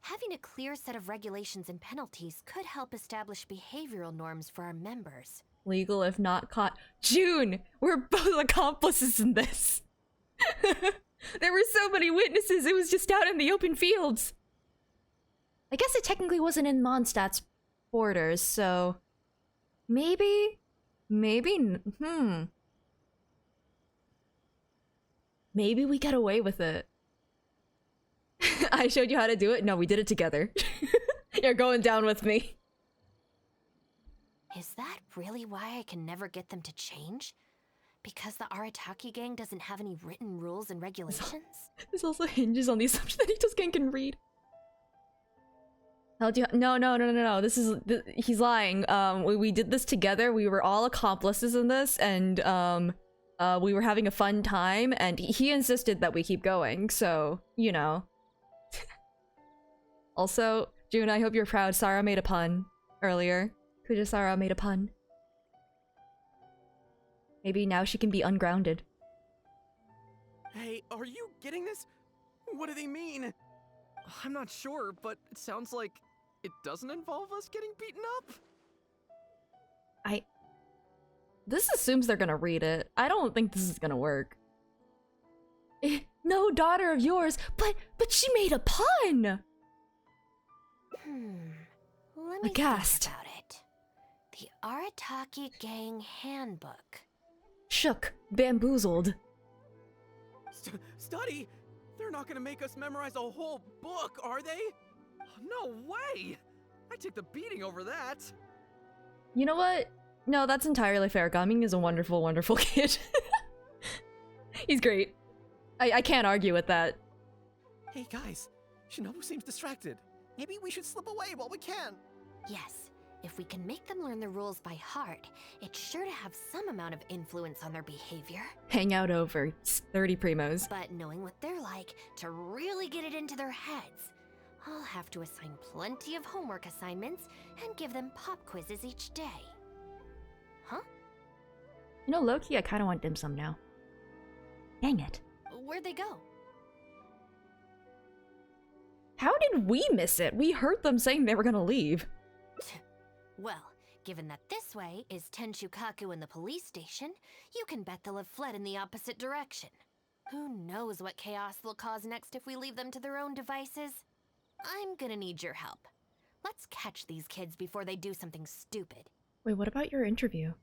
B: Having a clear set of regulations and penalties could help establish behavioral norms for our members.
A: Legal if not caught. June! We're both accomplices in this! There were so many witnesses, it was just out in the open fields! I guess it technically wasn't in Mondstadt's borders, so... Maybe? Maybe? Maybe we get away with it. I showed you how to do it? No, we did it together. You're going down with me.
B: Is that really why I can never get them to change? Because the Arataki gang doesn't have any written rules and regulations?
A: This also hinges on the assumption that he just can read. No. This is he's lying. We did this together. We were all accomplices in this, and we were having a fun time. And he insisted that we keep going. So you know. Also, June, I hope you're proud. Sarah made a pun earlier. Kujisara made a pun. Maybe now she can be ungrounded.
D: Hey, are you getting this? What do they mean?
F: I'm not sure, but it sounds like it doesn't involve us getting beaten up.
A: This assumes they're gonna read it. I don't think this is gonna work. No daughter of yours, but she made a pun!
B: Let me
A: Aghast.
B: think about it. The Arataki Gang Handbook.
A: Shook, bamboozled.
D: Study? They're not gonna make us memorize a whole book, are they?
F: No way! I took the beating over that.
A: You know what? No, that's entirely fair. Gaming is a wonderful, wonderful kid. He's great. I can't argue with that.
E: Hey guys, Shinobu seems distracted. Maybe we should slip away while we can.
B: Yes, if we can make them learn the rules by heart, it's sure to have some amount of influence on their behavior.
A: Hang out over 30 primos.
B: But knowing what they're like, to really get it into their heads, I'll have to assign plenty of homework assignments and give them pop quizzes each day. Huh?
A: You know, low-key, I kind of want dim sum now. Dang it.
B: Where'd they go?
A: How did we miss it? We heard them saying they were gonna leave.
B: Well, given that this way is Tenshukaku and the police station, you can bet they'll have fled in the opposite direction. Who knows what chaos they'll cause next if we leave them to their own devices? I'm gonna need your help. Let's catch these kids before they do something stupid.
A: Wait, what about your interview?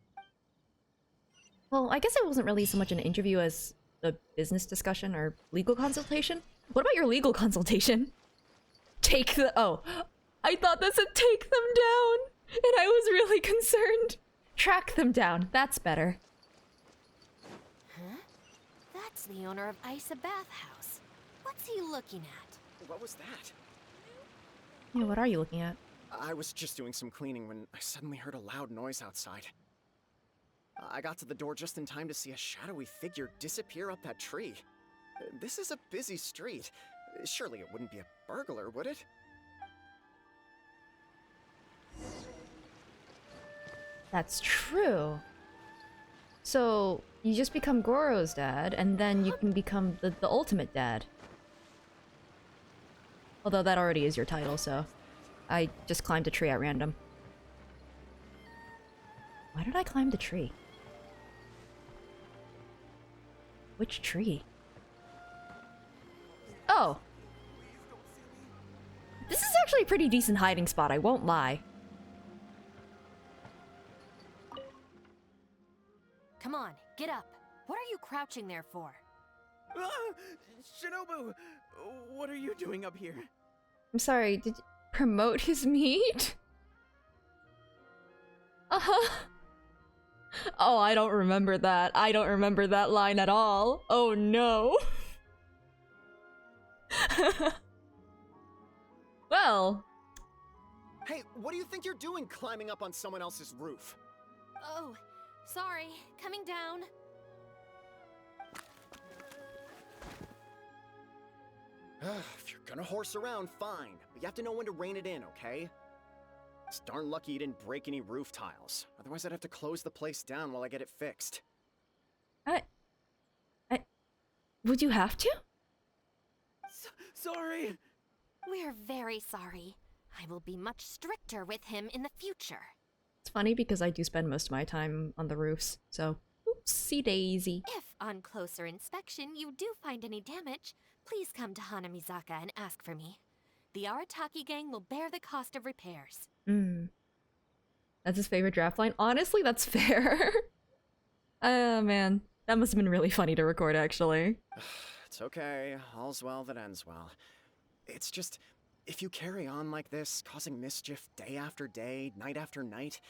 A: Well, I guess it wasn't really so much an interview as a business discussion or legal consultation. What about your legal consultation? Take the— oh, I thought that said take them down, and I was really concerned. Track them down, that's better.
B: Huh? That's the owner of Isa Bathhouse. What's he looking at?
N: What was that?
A: Yeah, what are you looking at?
N: I was just doing some cleaning when I suddenly heard a loud noise outside. I got to the door just in time to see a shadowy figure disappear up that tree. This is a busy street. Surely it wouldn't be a burglar, would it?
A: That's true. So, you just become Goro's dad, and then you can become the ultimate dad. Although that already is your title, so... I just climbed a tree at random. Why did I climb the tree? Which tree? Oh! This is actually a pretty decent hiding spot, I won't lie.
B: Come on, get up. What are you crouching there for?
D: Ah! Shinobu! What are you doing up here?
A: I'm sorry, did you promote his meat? Uh-huh. Oh, I don't remember that. I don't remember that line at all. Oh no. Well.
N: Hey, what do you think you're doing climbing up on someone else's roof?
B: Oh, sorry. Coming down.
N: If you're gonna horse around, fine. But you have to know when to rein it in, okay? It's darn lucky you didn't break any roof tiles. Otherwise, I'd have to close the place down while I get it fixed.
A: Would you have to?
D: Sorry.
B: We're very sorry. I will be much stricter with him in the future.
A: It's funny because I do spend most of my time on the roofs, so oopsie daisy.
B: If, on closer inspection, you do find any damage, please come to Hanamizaka and ask for me. The Arataki gang will bear the cost of repairs.
A: That's his favorite draft line. Honestly, that's fair. Oh man, that must have been really funny to record, actually.
N: It's okay. All's well that ends well. It's just, if you carry on like this, causing mischief day after day, night after night,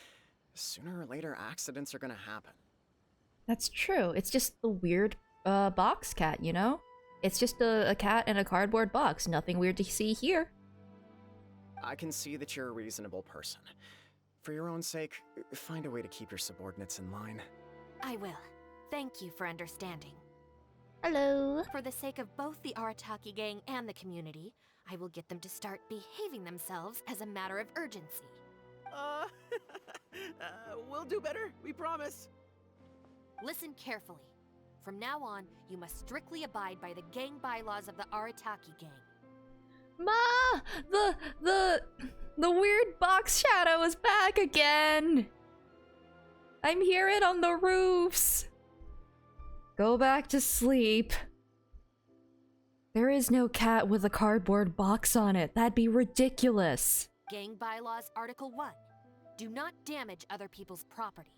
N: sooner or later accidents are gonna happen.
A: That's true. It's just the weird box cat, you know? It's just a cat in a cardboard box. Nothing weird to see here.
N: I can see that you're a reasonable person. For your own sake, find a way to keep your subordinates in line.
B: I will. Thank you for understanding.
A: Hello.
B: For the sake of both the Arataki gang and the community, I will get them to start behaving themselves as a matter of urgency.
D: We'll do better, we promise.
B: Listen carefully. From now on, you must strictly abide by the gang bylaws of the Arataki gang.
A: Ma! The weird box shadow is back again! I'm hearing it on the roofs! Go back to sleep. There is no cat with a cardboard box on it. That'd be ridiculous.
B: Gang Bylaws Article 1. Do not damage other people's property.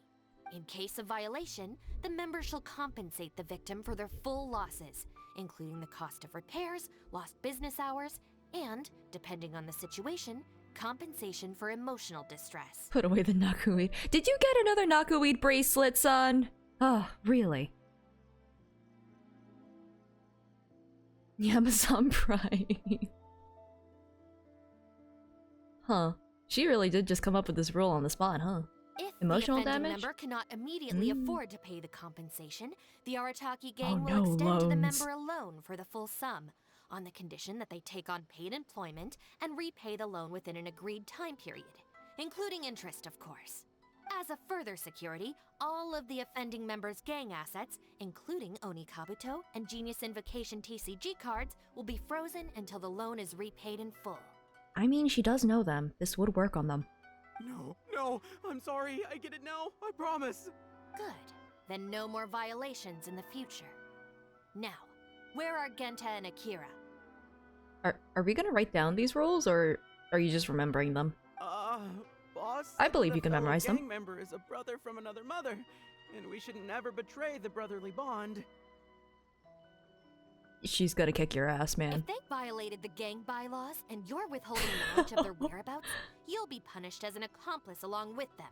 B: In case of violation, the member shall compensate the victim for their full losses, including the cost of repairs, lost business hours, and, depending on the situation, compensation for emotional distress.
A: Put away the knockerweed. Did you get another knockerweed bracelet, son? Oh, really? Amazon Prime. Huh. She really did just come up with this rule on the spot, huh?
B: If
A: Emotional
B: the offending
A: damage?
B: member cannot immediately afford to pay the compensation, the Arataki gang
A: Oh, no,
B: will extend to the
A: loans.
B: member a loan for the full sum, on the condition that they take on paid employment and repay the loan within an agreed time period, including interest, of course. As a further security, all of the offending member's gang assets, including Oni Kabuto and Genius Invocation TCG cards, will be frozen until the loan is repaid in full.
A: I mean, she does know them. This would work on them.
D: No, I'm sorry. I get it now. I promise.
B: Good. Then no more violations in the future. Now, where are Genta and Akira?
A: Are we gonna write down these rules, or are you just remembering them?
D: Boss,
A: I believe
D: the
A: you can
D: fellow
A: memorize them.
D: gang member is a brother from another mother, and we should never betray the brotherly bond.
A: She's gonna kick your ass, man.
B: If they violated the gang bylaws and you're withholding knowledge of their whereabouts, you'll be punished as an accomplice along with them.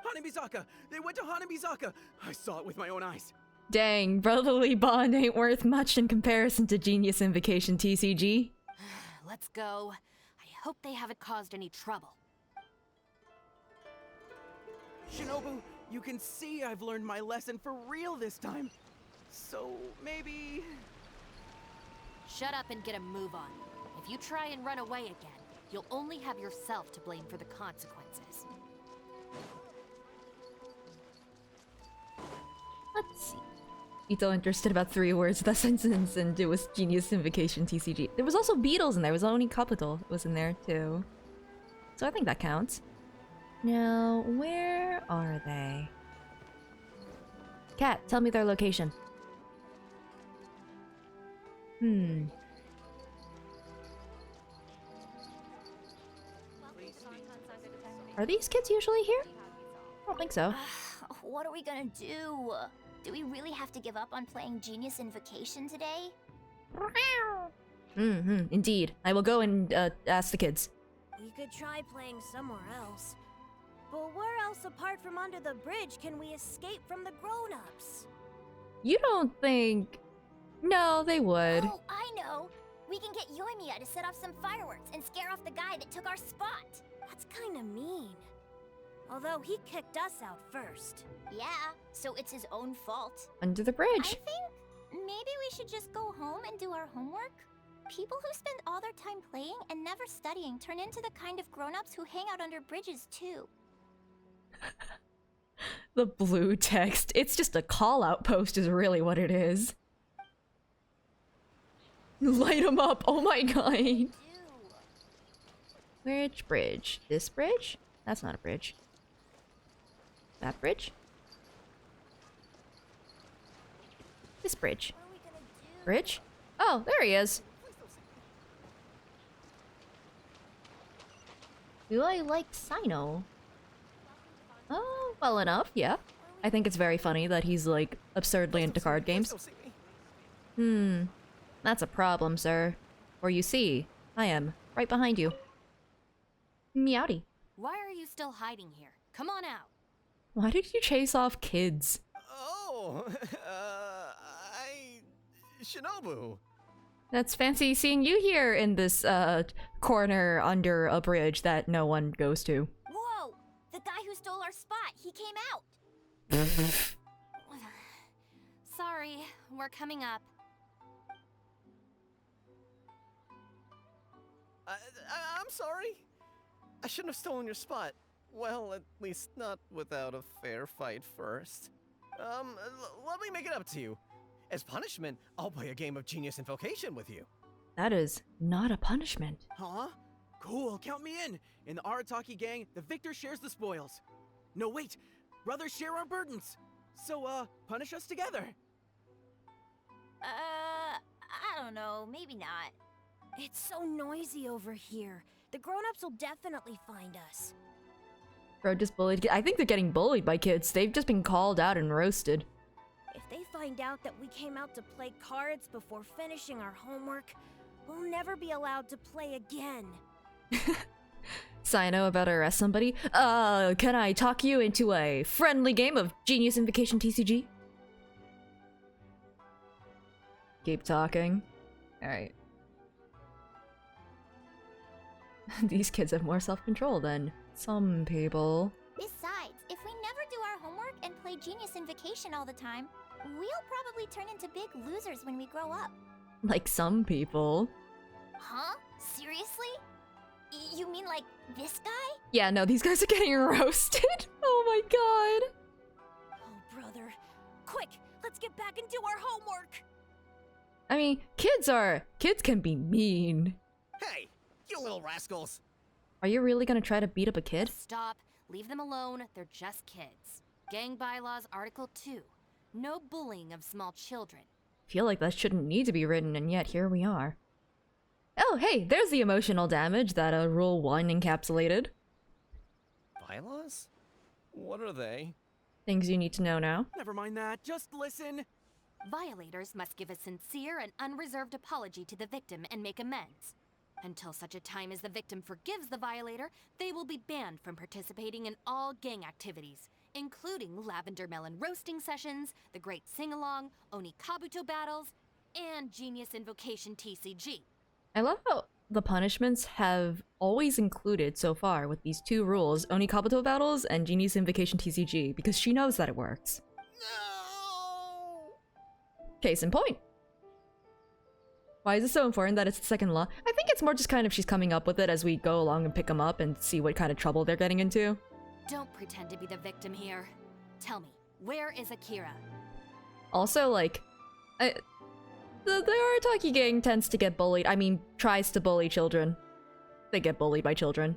D: Hanamizaka! They went to Hanamizaka! I saw it with my own eyes.
A: Dang, brotherly bond ain't worth much in comparison to Genius Invocation TCG.
B: Let's go. I hope they haven't caused any trouble.
D: Shinobu, you can see I've learned my lesson for real this time. So, maybe...
B: Shut up and get a move on. If you try and run away again, you'll only have yourself to blame for the consequences.
A: Let's see. Ito interested about 3 words that sentence, and it was Genius Invocation TCG. There was also Beatles in there. It was only Capital was in there too. So I think that counts. Now, where are they? Cat, tell me their location. Are these kids usually here? I don't think so.
O: What are we gonna do? Do we really have to give up on playing Genius Invocation today?
A: Indeed. I will go and ask the kids.
L: We could try playing somewhere else. But where else apart from under the bridge can we escape from the grown-ups?
A: You don't think... No, they would.
O: Oh, I know! We can get Yoimiya to set off some fireworks and scare off the guy that took our spot!
L: That's kinda mean. Although he kicked us out first.
O: Yeah, so it's his own fault.
A: Under the bridge.
O: I think maybe we should just go home and do our homework? People who spend all their time playing and never studying turn into the kind of grown-ups who hang out under bridges too.
A: The blue text. It's just a call-out post is really what it is. Light them up. Oh my god.
O: Dude,
A: Which bridge? This bridge? That's not a bridge. That bridge? This bridge. Bridge? Oh, there he is. Do I like Sino? Oh, well enough, yeah. I think it's very funny that he's, like, absurdly into card games. That's a problem, sir. For you see, I am right behind you. Meowdy.
B: Why are you still hiding here? Come on out.
A: Why did you chase off kids?
E: Oh, Shinobu.
A: That's fancy seeing you here in this, corner under a bridge that no one goes to.
O: Whoa! The guy who stole our spot, he came out!
B: Sorry, we're coming up.
E: I'm sorry. I shouldn't have stolen your spot. Well, at least not without a fair fight first. Let me make it up to you. As punishment, I'll play a game of Genius Invocation with you.
A: That is not a punishment.
D: Huh? Cool, count me in. In the Arataki gang, the victor shares the spoils. No, wait. Brothers share our burdens. So, punish us together.
O: I don't know, maybe not.
L: It's so noisy over here. The grown-ups will definitely find us.
A: Bro just bullied. I think they're getting bullied by kids. They've just been called out and roasted.
L: If they find out that we came out to play cards before finishing our homework, we'll never be allowed to play again.
A: Sino about to arrest somebody? Can I talk you into a friendly game of Genius Invocation TCG? Keep talking. Alright. These kids have more self-control than some people.
O: Besides, if we never do our homework and play Genius Invocation all the time, we'll probably turn into big losers when we grow up.
A: Like some people.
O: Huh? Seriously? You mean like this guy?
A: Yeah, no, these guys are getting roasted. Oh my god.
L: Oh, brother. Quick, let's get back and do our homework.
A: I mean, kids can be mean.
E: Hey, you little rascals.
A: Are you really gonna try to beat up a kid?
B: Stop. Leave them alone. They're just kids. Gang Bylaws Article 2. No bullying of small children.
A: Feel like that shouldn't need to be written, and yet here we are. Oh, hey, there's the emotional damage that Rule 1 encapsulated.
E: Bylaws? What are they?
A: Things you need to know now.
D: Never mind that, just listen.
B: Violators must give a sincere and unreserved apology to the victim and make amends. Until such a time as the victim forgives the violator, they will be banned from participating in all gang activities, including Lavender Melon roasting sessions, the Great Sing-Along, Oni Kabuto battles, and Genius Invocation TCG.
A: I love how the punishments have always included, so far, with these two rules, Oni Kabuto battles and Genius Invocation TCG, because she knows that it works.
E: No!
A: Case in point. Why is it so important that it's the second law? I think it's more just kind of she's coming up with it as we go along and pick them up and see what kind of trouble they're getting into.
B: Don't pretend to be the victim here. Tell me, where is Akira?
A: Also, like, the Arataki gang tends to get bullied. I mean, tries to bully children. They get bullied by children.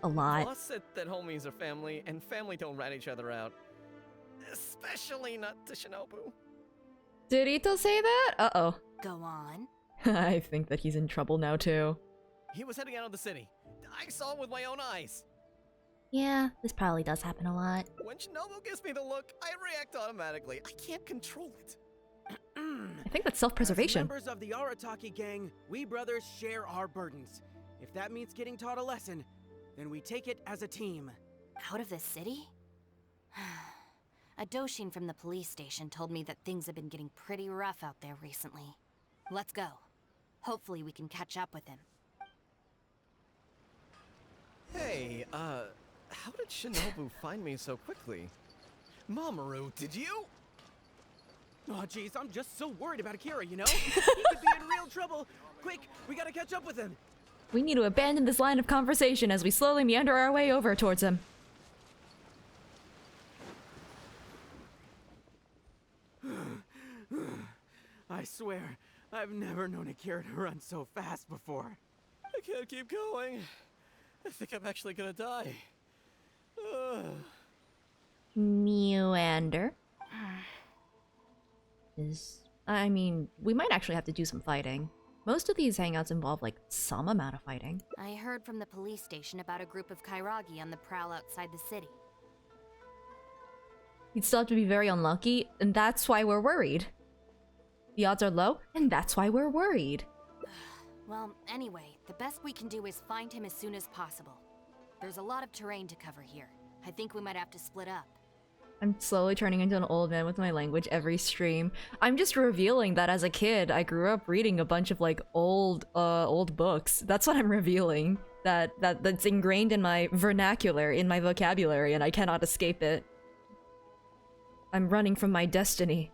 A: A lot.
E: Boss said that homies are family, and family don't rat each other out. Especially not to Shinobu.
A: Did Ito say that? Uh-oh.
B: Go on.
A: I think that he's in trouble now, too.
E: He was heading out of the city. I saw it with my own eyes.
A: Yeah, this probably does happen a lot.
E: When Shinobu gives me the look, I react automatically. I can't control it.
A: I think that's self-preservation.
D: As members of the Arataki gang, we brothers share our burdens. If that means getting taught a lesson, then we take it as a team.
B: Out of the city? A Doshin from the police station told me that things have been getting pretty rough out there recently. Let's go. Hopefully we can catch up with him.
E: Hey, how did Shinobu find me so quickly? Mamoru, did you?
D: Oh, jeez, I'm just so worried about Akira, you know? He could be in real trouble. Quick, we gotta catch up with him.
A: We need to abandon this line of conversation as we slowly meander our way over towards him.
D: I swear, I've never known Akira to run so fast before.
E: I can't keep going. I think I'm actually gonna die.
A: Meander. I mean, we might actually have to do some fighting. Most of these hangouts involve, like, some amount of fighting.
B: I heard from the police station about a group of Kairagi on the prowl outside the city.
A: You'd still have to be very unlucky, and that's why we're worried. The odds are low, and that's why we're worried.
B: Well, anyway, the best we can do is find him as soon as possible. There's a lot of terrain to cover here. I think we might have to split up.
A: I'm slowly turning into an old man with my language every stream. I'm just revealing that as a kid, I grew up reading a bunch of like old books. That's what I'm revealing. That's ingrained in my vernacular, in my vocabulary, and I cannot escape it. I'm running from my destiny.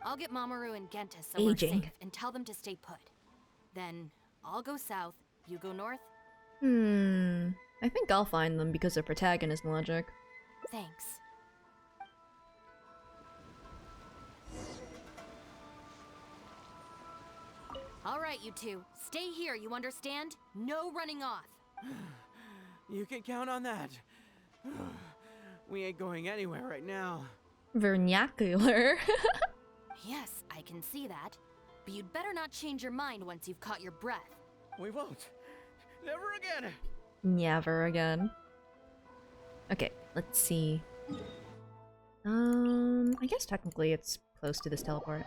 B: I'll get Mamoru and Genta somewhere
A: Aging.
B: safe and tell them to stay put. Then I'll go south, you go north.
A: I think I'll find them because of protagonist logic.
B: Thanks. All right, you two. Stay here, you understand? No running off.
D: You can count on that. We ain't going anywhere right now.
A: Vernacular.
B: Yes, I can see that. But you'd better not change your mind once you've caught your breath.
E: We won't. Never again.
A: Never again. Okay, let's see. I guess technically it's close to this teleport.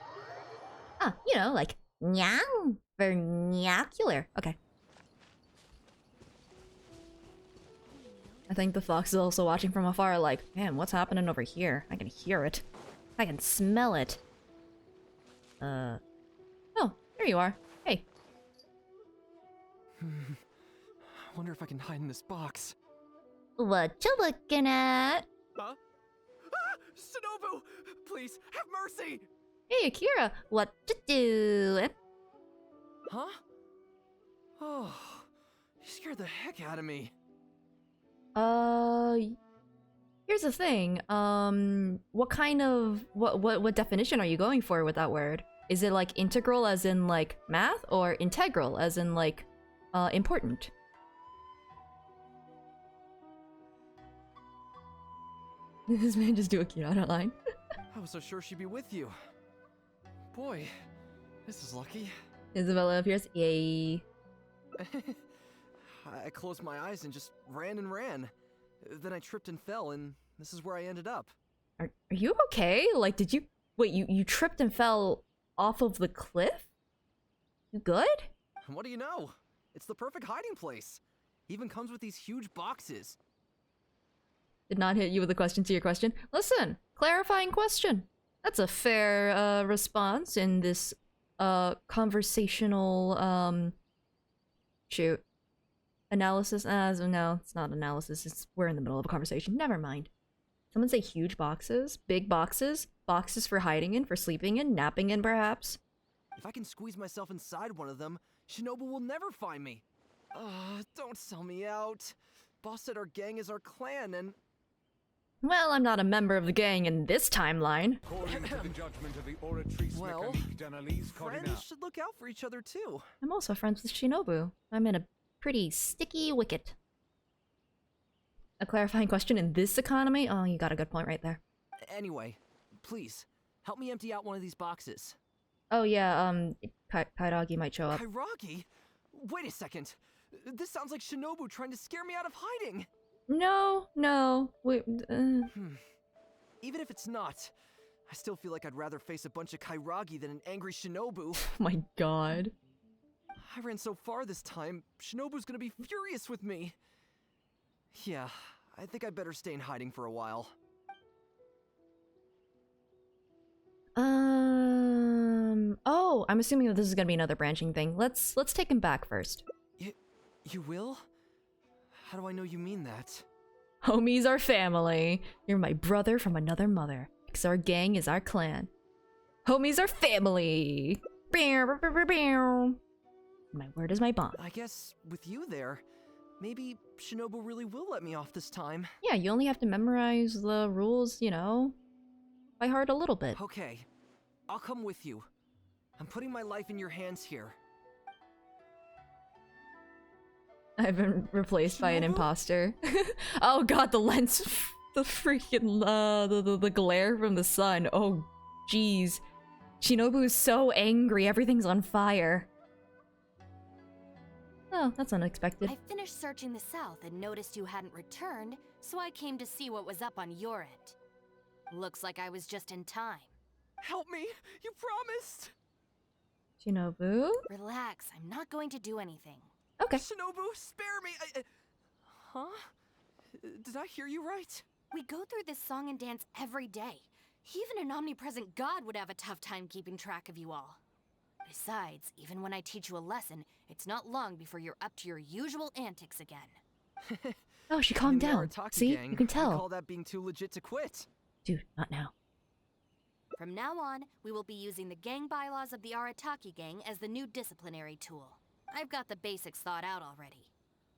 A: Ah, you know, like, nyang, vernacular. Okay. I think the fox is also watching from afar like, man, what's happening over here? I can hear it. I can smell it. Oh, there you are. Hey.
F: I wonder if I can hide in this box.
A: What you looking at?
E: Huh? Ah! Shinobu! Please, have mercy!
A: Hey, Akira, what you do?
F: Huh? Oh, you scared the heck out of me.
A: Here's the thing. What kind of what definition are you going for with that word? Is it like integral as in like math, or integral as in like important? Did this man just do a Kirara line?
F: I was so sure she'd be with you. Boy, this is lucky.
A: Isabella appears. Yay.
F: I closed my eyes and just ran and ran. Then I tripped and fell, and this is where I ended up.
A: Are you okay? Like, did you... Wait, you tripped and fell off of the cliff? You good?
F: What do you know? It's the perfect hiding place. Even comes with these huge boxes.
A: Did not hit you with a question to your question. Listen, clarifying question. That's a fair response in this conversational shoot. Analysis? No, it's not analysis. We're in the middle of a conversation. Never mind. Someone say huge boxes? Big boxes? Boxes for hiding in, for sleeping in, napping in, perhaps?
F: If I can squeeze myself inside one of them, Shinobu will never find me. Don't sell me out. Boss said our gang is our clan, and...
A: Well, I'm not a member of the gang in this timeline.
F: Well, friends should look out for each other too.
A: I'm also friends with Shinobu. I'm in a pretty sticky wicket. A clarifying question in this economy? Oh, you got a good point right there.
F: Anyway, please, help me empty out one of these boxes.
A: Oh yeah, Kairagi might show up.
F: Kairagi? Wait a second. This sounds like Shinobu trying to scare me out of hiding.
A: No. Wait,
F: Even if it's not, I still feel like I'd rather face a bunch of Kairagi than an angry Shinobu.
A: Oh my god.
F: I ran so far this time, Shinobu's gonna be furious with me. Yeah, I think I better stay in hiding for a while.
A: Oh, I'm assuming that this is gonna be another branching thing. Let's take him back first.
F: You will? How do I know you mean that?
A: Homies are family. You're my brother from another mother. Because our gang is our clan. Homies are family. My word is my bond.
F: I guess with you there, maybe Shinobu really will let me off this time.
A: Yeah, you only have to memorize the rules, you know, by heart a little bit.
F: Okay, I'll come with you. I'm putting my life in your hands here.
A: I've been replaced by an imposter. Oh god, the lens, the freaking the glare from the sun. Oh, jeez. Shinobu's so angry. Everything's on fire. Oh, that's unexpected.
B: I finished searching the south and noticed you hadn't returned, so I came to see what was up on your end. Looks like I was just in time.
F: Help me! You promised!
A: Shinobu?
B: Relax, I'm not going to do anything.
A: Okay.
F: Shinobu, spare me! Huh? Did I hear you right?
B: We go through this song and dance every day. Even an omnipresent god would have a tough time keeping track of you all. Besides, even when I teach you a lesson, it's not long before you're up to your usual antics again.
A: Oh, she calmed down. See?
F: Gang,
A: You can tell.
F: I call that being too legit to quit.
A: Dude, not now.
B: From now on, we will be using the gang bylaws of the Arataki gang as the new disciplinary tool. I've got the basics thought out already.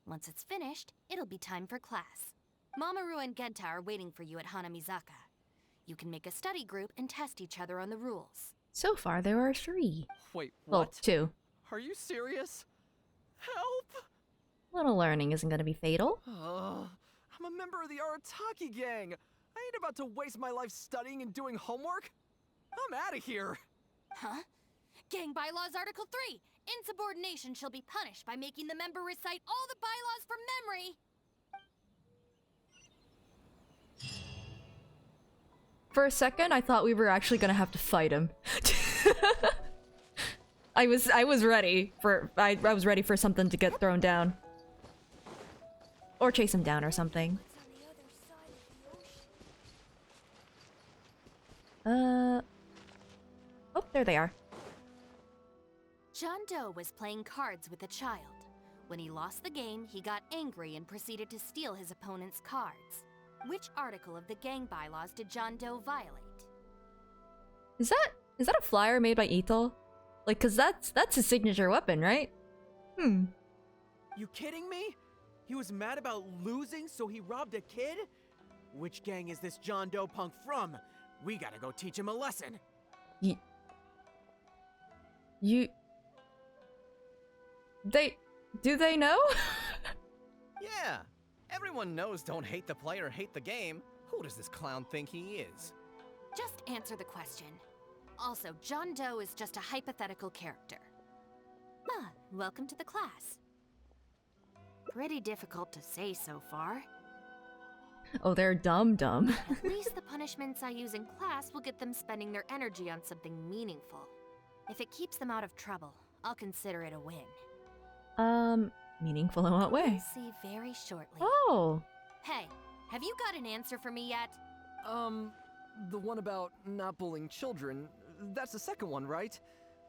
B: Once it's finished, it'll be time for class. Mamoru and Genta are waiting for you at Hanamizaka. You can make a study group and test each other on the rules.
A: So far, there are 3.
F: Wait,
A: well,
F: what?
A: 2.
F: Are you serious? Help!
A: Little learning isn't gonna be fatal.
F: I'm a member of the Arataki gang. I ain't about to waste my life studying and doing homework. I'm out of here.
B: Huh? Gang Bylaws Article 3. Insubordination shall be punished by making the member recite all the bylaws from memory.
A: For a second, I thought we were actually gonna have to fight him. I was ready for I was ready for something to get thrown down. Or chase him down or something. Oh, there they are.
B: John Doe was playing cards with a child. When he lost the game, he got angry and proceeded to steal his opponent's cards. Which article of the gang bylaws did John Doe violate?
A: Is that a flyer made by Ito? Like, cause that's his signature weapon, right?
D: You kidding me? He was mad about losing, so he robbed a kid? Which gang is this John Doe punk from? We gotta go teach him a lesson.
A: Do they know?
E: Yeah, everyone knows don't hate the player, hate the game. Who does this clown think he is?
B: Just answer the question. Also, John Doe is just a hypothetical character. Ah, welcome to the class. Pretty difficult to say so far.
A: Oh, they're dumb.
B: At least the punishments I use in class will get them spending their energy on something meaningful. If it keeps them out of trouble, I'll consider it a win.
A: Meaningful in what way?
B: See very shortly.
A: Oh.
B: Hey, have you got an answer for me yet?
F: The one about not bullying children, that's the second one, right?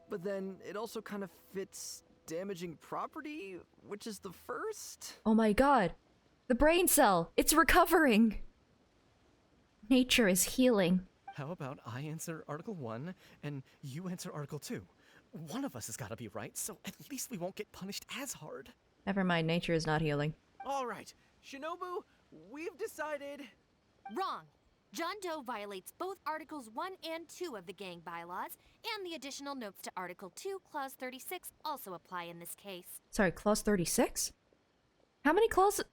F: But then it also kind of fits damaging property, which is the first?
A: Oh my god. The brain cell! It's recovering! Nature is healing.
E: How about I answer Article 1 and you answer Article 2? One of us has got to be right, so at least we won't get punished as hard.
A: Never mind, nature is not healing.
D: All right, Shinobu, we've decided...
B: Wrong. John Doe violates both Articles 1 and 2 of the gang bylaws, and the additional notes to Article 2, Clause 36 also apply in this case.
A: Sorry, Clause 36? How many clauses?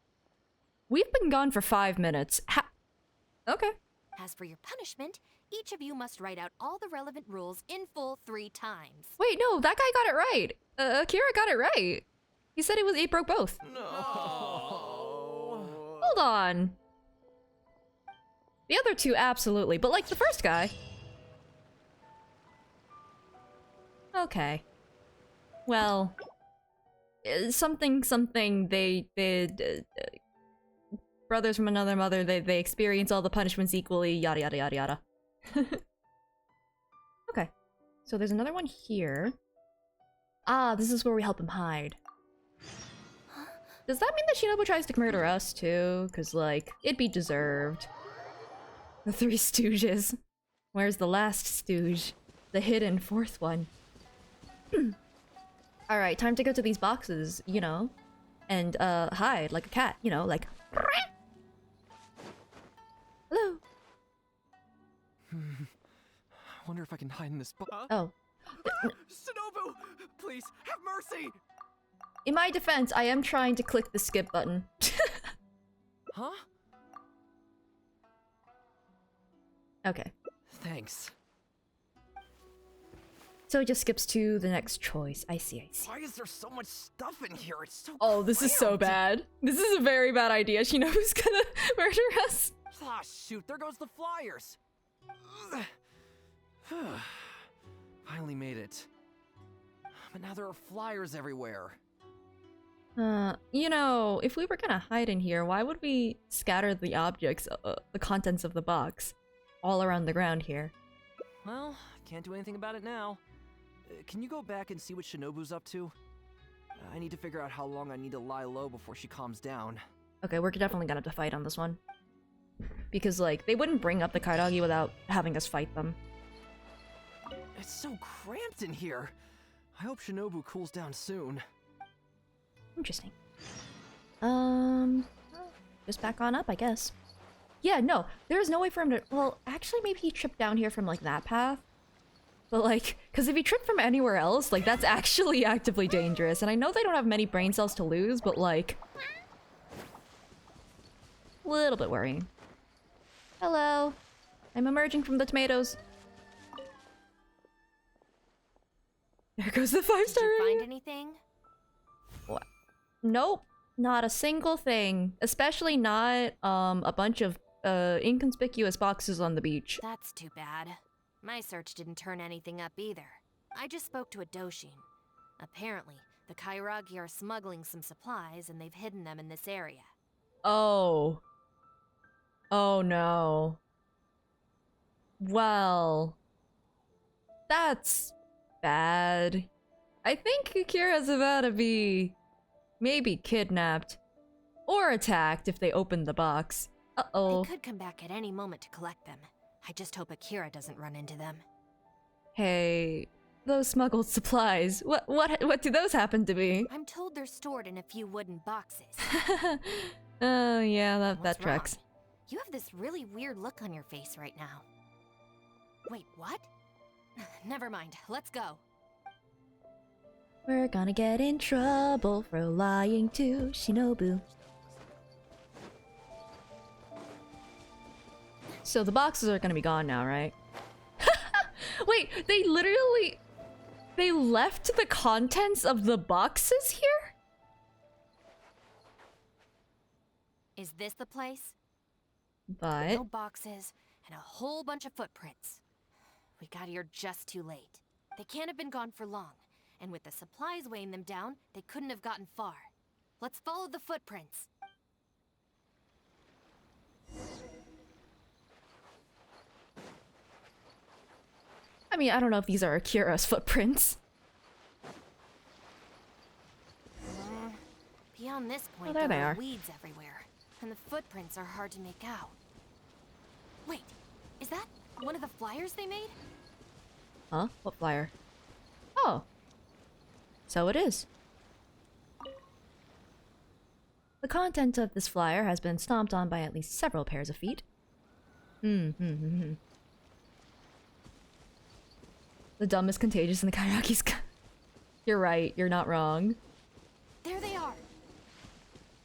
A: We've been gone for 5 minutes. Okay.
B: As for your punishment, each of you must write out all the relevant rules in full 3 times.
A: Wait, no, that guy got it right. Akira got it right. He said he broke both.
E: No.
A: Hold on. The other 2, absolutely, but like the first guy. Okay. Well, something, they brothers from another mother, they experience all the punishments equally, yada yada yada yada. Okay. So there's another one here. Ah, this is where we help him hide. Does that mean that Shinobu tries to murder us too? Cause like, it'd be deserved. The 3 stooges. Where's the last stooge? The hidden 4th one. Alright, time to go to these boxes, you know. And hide like a cat, you know, like... Hello.
F: I wonder if I can hide in this book.
A: Oh.
D: Shinobu! Please, have mercy!
A: In my defense, I am trying to click the skip button.
F: Huh?
A: Okay.
F: Thanks.
A: So it just skips to the next choice. I see, I see.
F: Why is there so much stuff in here? It's so
A: Oh, this is so
F: cramped.
A: bad. This is a very bad idea. Shinobu's gonna murder us.
F: Ah, shoot, there goes the flyers. Finally made it. But now there are flyers everywhere.
A: You know, if we were gonna hide in here, why would we scatter the objects, the contents of the box, all around the ground here?
F: Well, can't do anything about it now. Can you go back and see what Shinobu's up to? I need to figure out how long I need to lie low before she calms down.
A: Okay, we're definitely gonna have to fight on this one. Because, like, they wouldn't bring up the Kairagi without having us fight them.
F: It's so cramped in here. I hope Shinobu cools down soon.
A: Interesting. Just back on up, I guess. Yeah, no, there's no way for him to... Well, actually, maybe he tripped down here from, like, that path. But, like, because if he tripped from anywhere else, like, that's actually actively dangerous. And I know they don't have many brain cells to lose, but, like... a little bit worrying. Hello. I'm emerging from the tomatoes. There goes the 5-star
B: Did you
A: rating.
B: find anything?
A: What? Nope. Not a single thing. Especially not, a bunch of, inconspicuous boxes on the beach.
B: That's too bad. My search didn't turn anything up either. I just spoke to a Doshin. Apparently, the Kairagi are smuggling some supplies and they've hidden them in this area.
A: Oh. Oh no. Well. That's bad. I think Akira's about to be maybe kidnapped or attacked if they open the box. Uh-oh.
B: They could come back at any moment to collect them. I just hope Akira doesn't run into them.
A: Hey, those smuggled supplies. What do those happen to be?
B: I'm told they're stored in a few wooden boxes.
A: Oh, yeah, that
B: What's
A: tracks.
B: wrong? You have this really weird look on your face right now. Wait, what? Never mind. Let's go.
A: We're gonna get in trouble for lying to Shinobu. So the boxes are gonna be gone now, right? Wait, they literally... They left the contents of the boxes here?
B: Is this the place?
A: But...
B: No boxes and a whole bunch of footprints. We got here just too late. They can't have been gone for long, and with the supplies weighing them down, they couldn't have gotten far. Let's follow the footprints.
A: I mean, I don't know if these are Akira's footprints.
B: Beyond this point,
A: there they
B: there
A: are.
B: are weeds everywhere, and the footprints are hard to make out. Wait, is that one of the flyers they made?
A: Huh? What flyer? Oh. So it is. The content of this flyer has been stomped on by at least several pairs of feet. The dumb is contagious and the Kairagi's... You're right, you're not wrong.
B: There they are!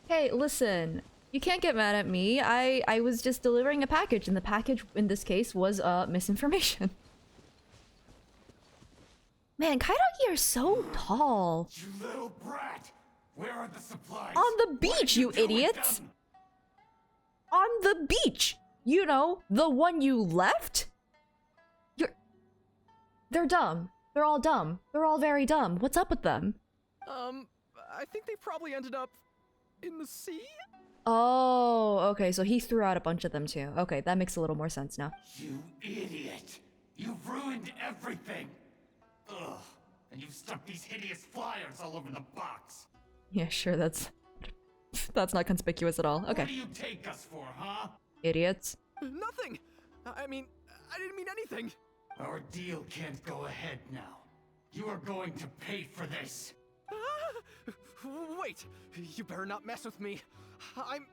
A: Hey, listen. You can't get mad at me. I was just delivering a package, and the package, in this case, was, misinformation. Man, Kairagi are so tall.
P: You little brat! Where are the supplies?
A: On the beach, you idiots! On the beach! You know, the one you left? They're dumb. They're all dumb. They're all very dumb. What's up with them?
F: I think they probably ended up in the sea?
A: Oh, okay, so he threw out a bunch of them too. Okay, that makes a little more sense now.
P: You idiot! You've ruined everything! Ugh. And you've stuck these hideous flyers all over the box.
A: Yeah, sure, that's not conspicuous at all. Okay.
P: What do you take us for, huh?
A: Idiots.
I: Nothing! I mean, I didn't mean anything!
P: Our deal can't go ahead now. You are going to pay for this.
I: Wait! You better not mess with me. I'm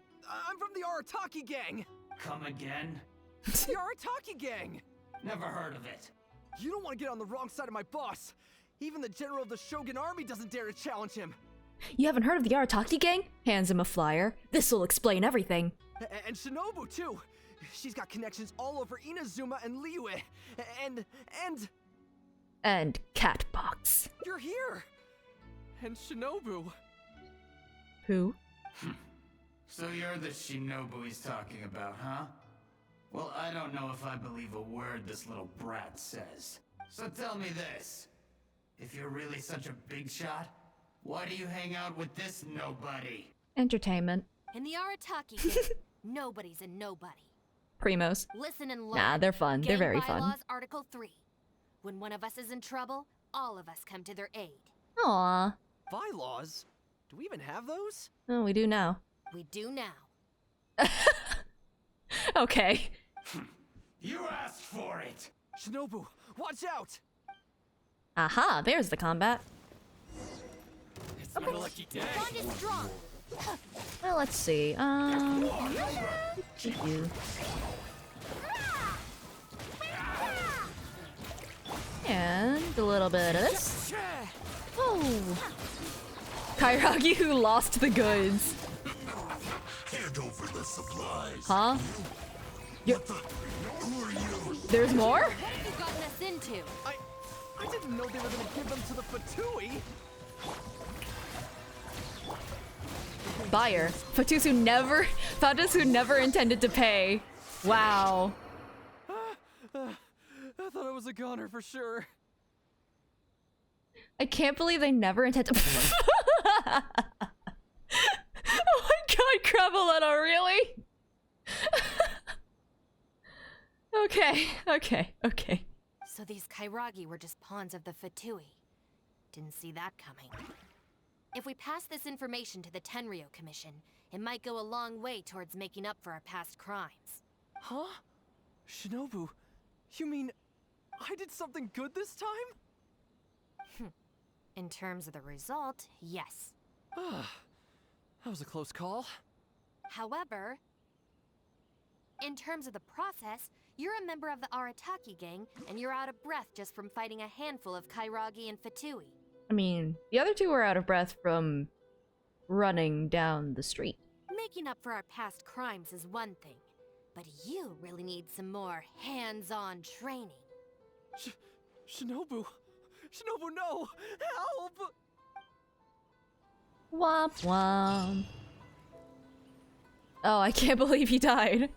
I: from the Arataki gang!
P: Come again?
I: The Arataki gang!
P: Never heard of it.
I: You don't want to get on the wrong side of my boss. Even the general of the Shogun army doesn't dare to challenge him.
A: You haven't heard of the Arataki gang? Hands him a flyer. This'll explain everything.
F: And Shinobu, too! She's got connections all over Inazuma and Liyue.
A: And Catbox.
F: You're here! And Shinobu.
A: Who?
P: So you're the Shinobu he's talking about, huh? Well, I don't know if I believe a word this little brat says. So tell me this. If you're really such a big shot, why do you hang out with this nobody?
A: Entertainment.
B: In the Arataki gang, nobody's a nobody.
A: Primos.
B: Listen and learn.
A: Nah, they're fun. They're very fun.
B: Bylaws Article 3. When one of us is in trouble, all of us come to their aid.
A: Aww.
F: Bylaws? Do we even have those?
A: Oh, we do now.
B: We do now.
A: Okay.
P: You asked for it!
F: Shinobu, watch out!
A: Aha, there's the combat.
P: It's my lucky day.
B: Bond is strong.
A: Well, let's see. You. And a little bit of this. Oh. Kairagi who lost the goods.
J: Hand over the supplies.
A: Huh? There's more?
B: What have you gotten us into?
F: I didn't know they were gonna give them to the Fatui.
A: Buyer. Fatus who never intended to pay. Wow.
F: I thought it was a goner for sure.
A: I can't believe they never intended to. Oh my god, Cravoletta, really? Okay.
B: So these Kairagi were just pawns of the Fatui. Didn't see that coming. If we pass this information to the Tenryo Commission, it might go a long way towards making up for our past crimes.
F: Huh? Shinobu, you mean I did something good this time?
B: In terms of the result, yes.
F: That was a close call.
B: However, in terms of the process, you're a member of the Arataki gang, and you're out of breath just from fighting a handful of Kairagi and Fatui.
A: I mean, the other two were out of breath from running down the street.
B: Making up for our past crimes is one thing, but you really need some more hands-on training.
F: Shinobu! Shinobu, no! Help!
A: Womp womp. Oh, I can't believe he died.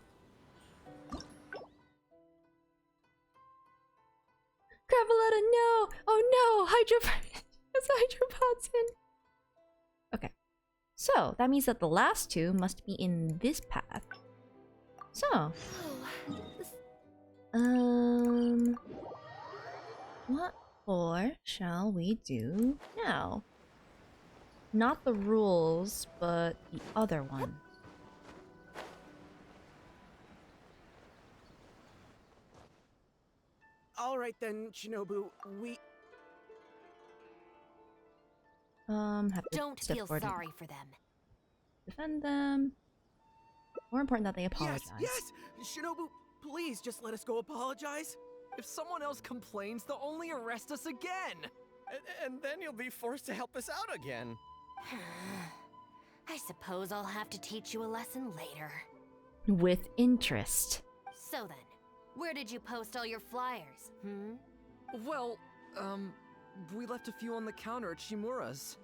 A: Cravoletta, no! Oh no! It's Hydropodson! Okay. So, that means that the last two must be in this path. So. What for shall we do now? Not the rules, but the other one.
D: Alright then, Shinobu, we...
A: Have to
B: Don't
A: step
B: feel
A: forward and
B: sorry for them.
A: defend them. More important that they apologize.
D: Yes! Shinobu, please just let us go apologize.
F: If someone else complains, they'll only arrest us again!
E: And then you'll be forced to help us out again.
B: I suppose I'll have to teach you a lesson later.
A: With interest.
B: So then, where did you post all your flyers,
F: Well, we left a few on the counter at Shimura's.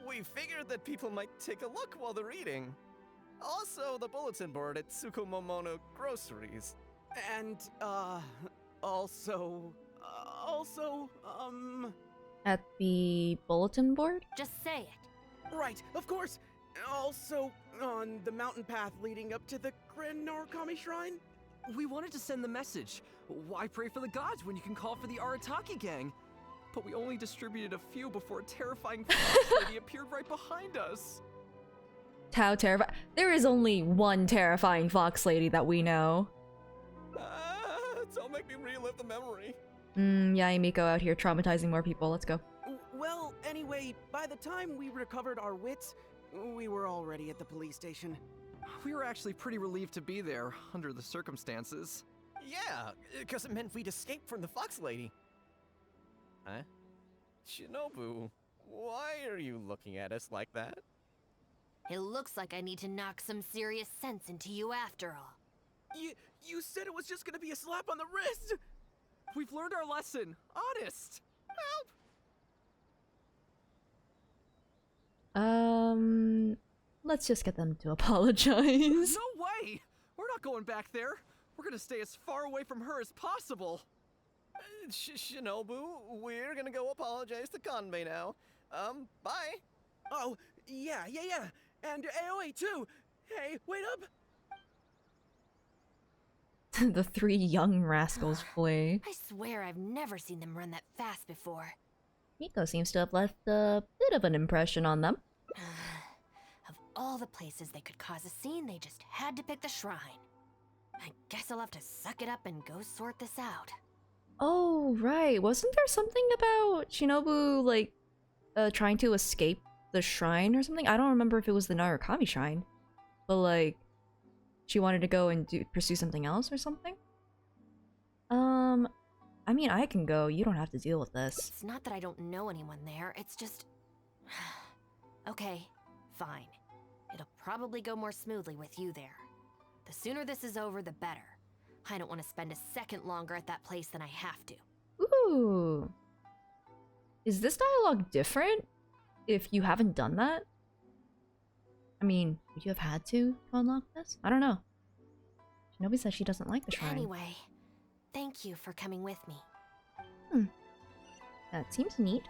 E: We figured that people might take a look while they're eating. Also, the bulletin board at Tsukumomono Groceries.
D: And,
A: At the bulletin board?
B: Just say it.
D: Right, of course! Also, on the mountain path leading up to the Grand Narukami Shrine?
F: We wanted to send the message. Why pray for the gods when you can call for the Arataki gang? But we only distributed a few before a terrifying fox lady appeared right behind us.
A: How terrifying. There is only one terrifying fox lady that we know.
E: Don't make me relive the memory.
A: Yeah, Miko out here traumatizing more people. Let's go.
D: Well, anyway, by the time we recovered our wits, we were already at the police station.
F: We were actually pretty relieved to be there, under the circumstances.
E: Yeah, because it meant we'd escaped from the fox lady. Huh? Shinobu, Why are you looking at us like that?
B: It looks like I need to knock some serious sense into you after all.
I: You said it was just gonna be a slap on the wrist!
F: We've learned our lesson. Honest.
A: Let's just get them to apologize.
F: No way! We're not going back there. We're gonna stay as far away from her as possible.
E: Shinobu, we're gonna go apologize to Kanbei now. Bye.
D: Oh, yeah. And Aoi too! Hey, wait up!
A: The three young rascals flee.
B: I swear I've never seen them run that fast before.
A: Miko seems to have left a bit of an impression on them.
B: Of all the places they could cause a scene, they just had to pick the shrine. I guess I'll have to suck it up and go sort this out.
A: Oh, right. Wasn't there something about Shinobu, like, trying to escape the shrine or something? I don't remember if it was the Narukami shrine. But, like, she wanted to go and pursue something else or something? I mean, I can go. You don't have to deal with this.
B: It's not that I don't know anyone there, it's just... Okay, fine. It'll probably go more smoothly with you there. The sooner this is over, the better. I don't want to spend a second longer at that place than I have to.
A: Ooh. Is this dialogue different if you haven't done that? I mean, would you have had to unlock this? I don't know. Shinobi says she doesn't like the shrine.
B: Anyway, thank you for coming with me.
A: That seems neat.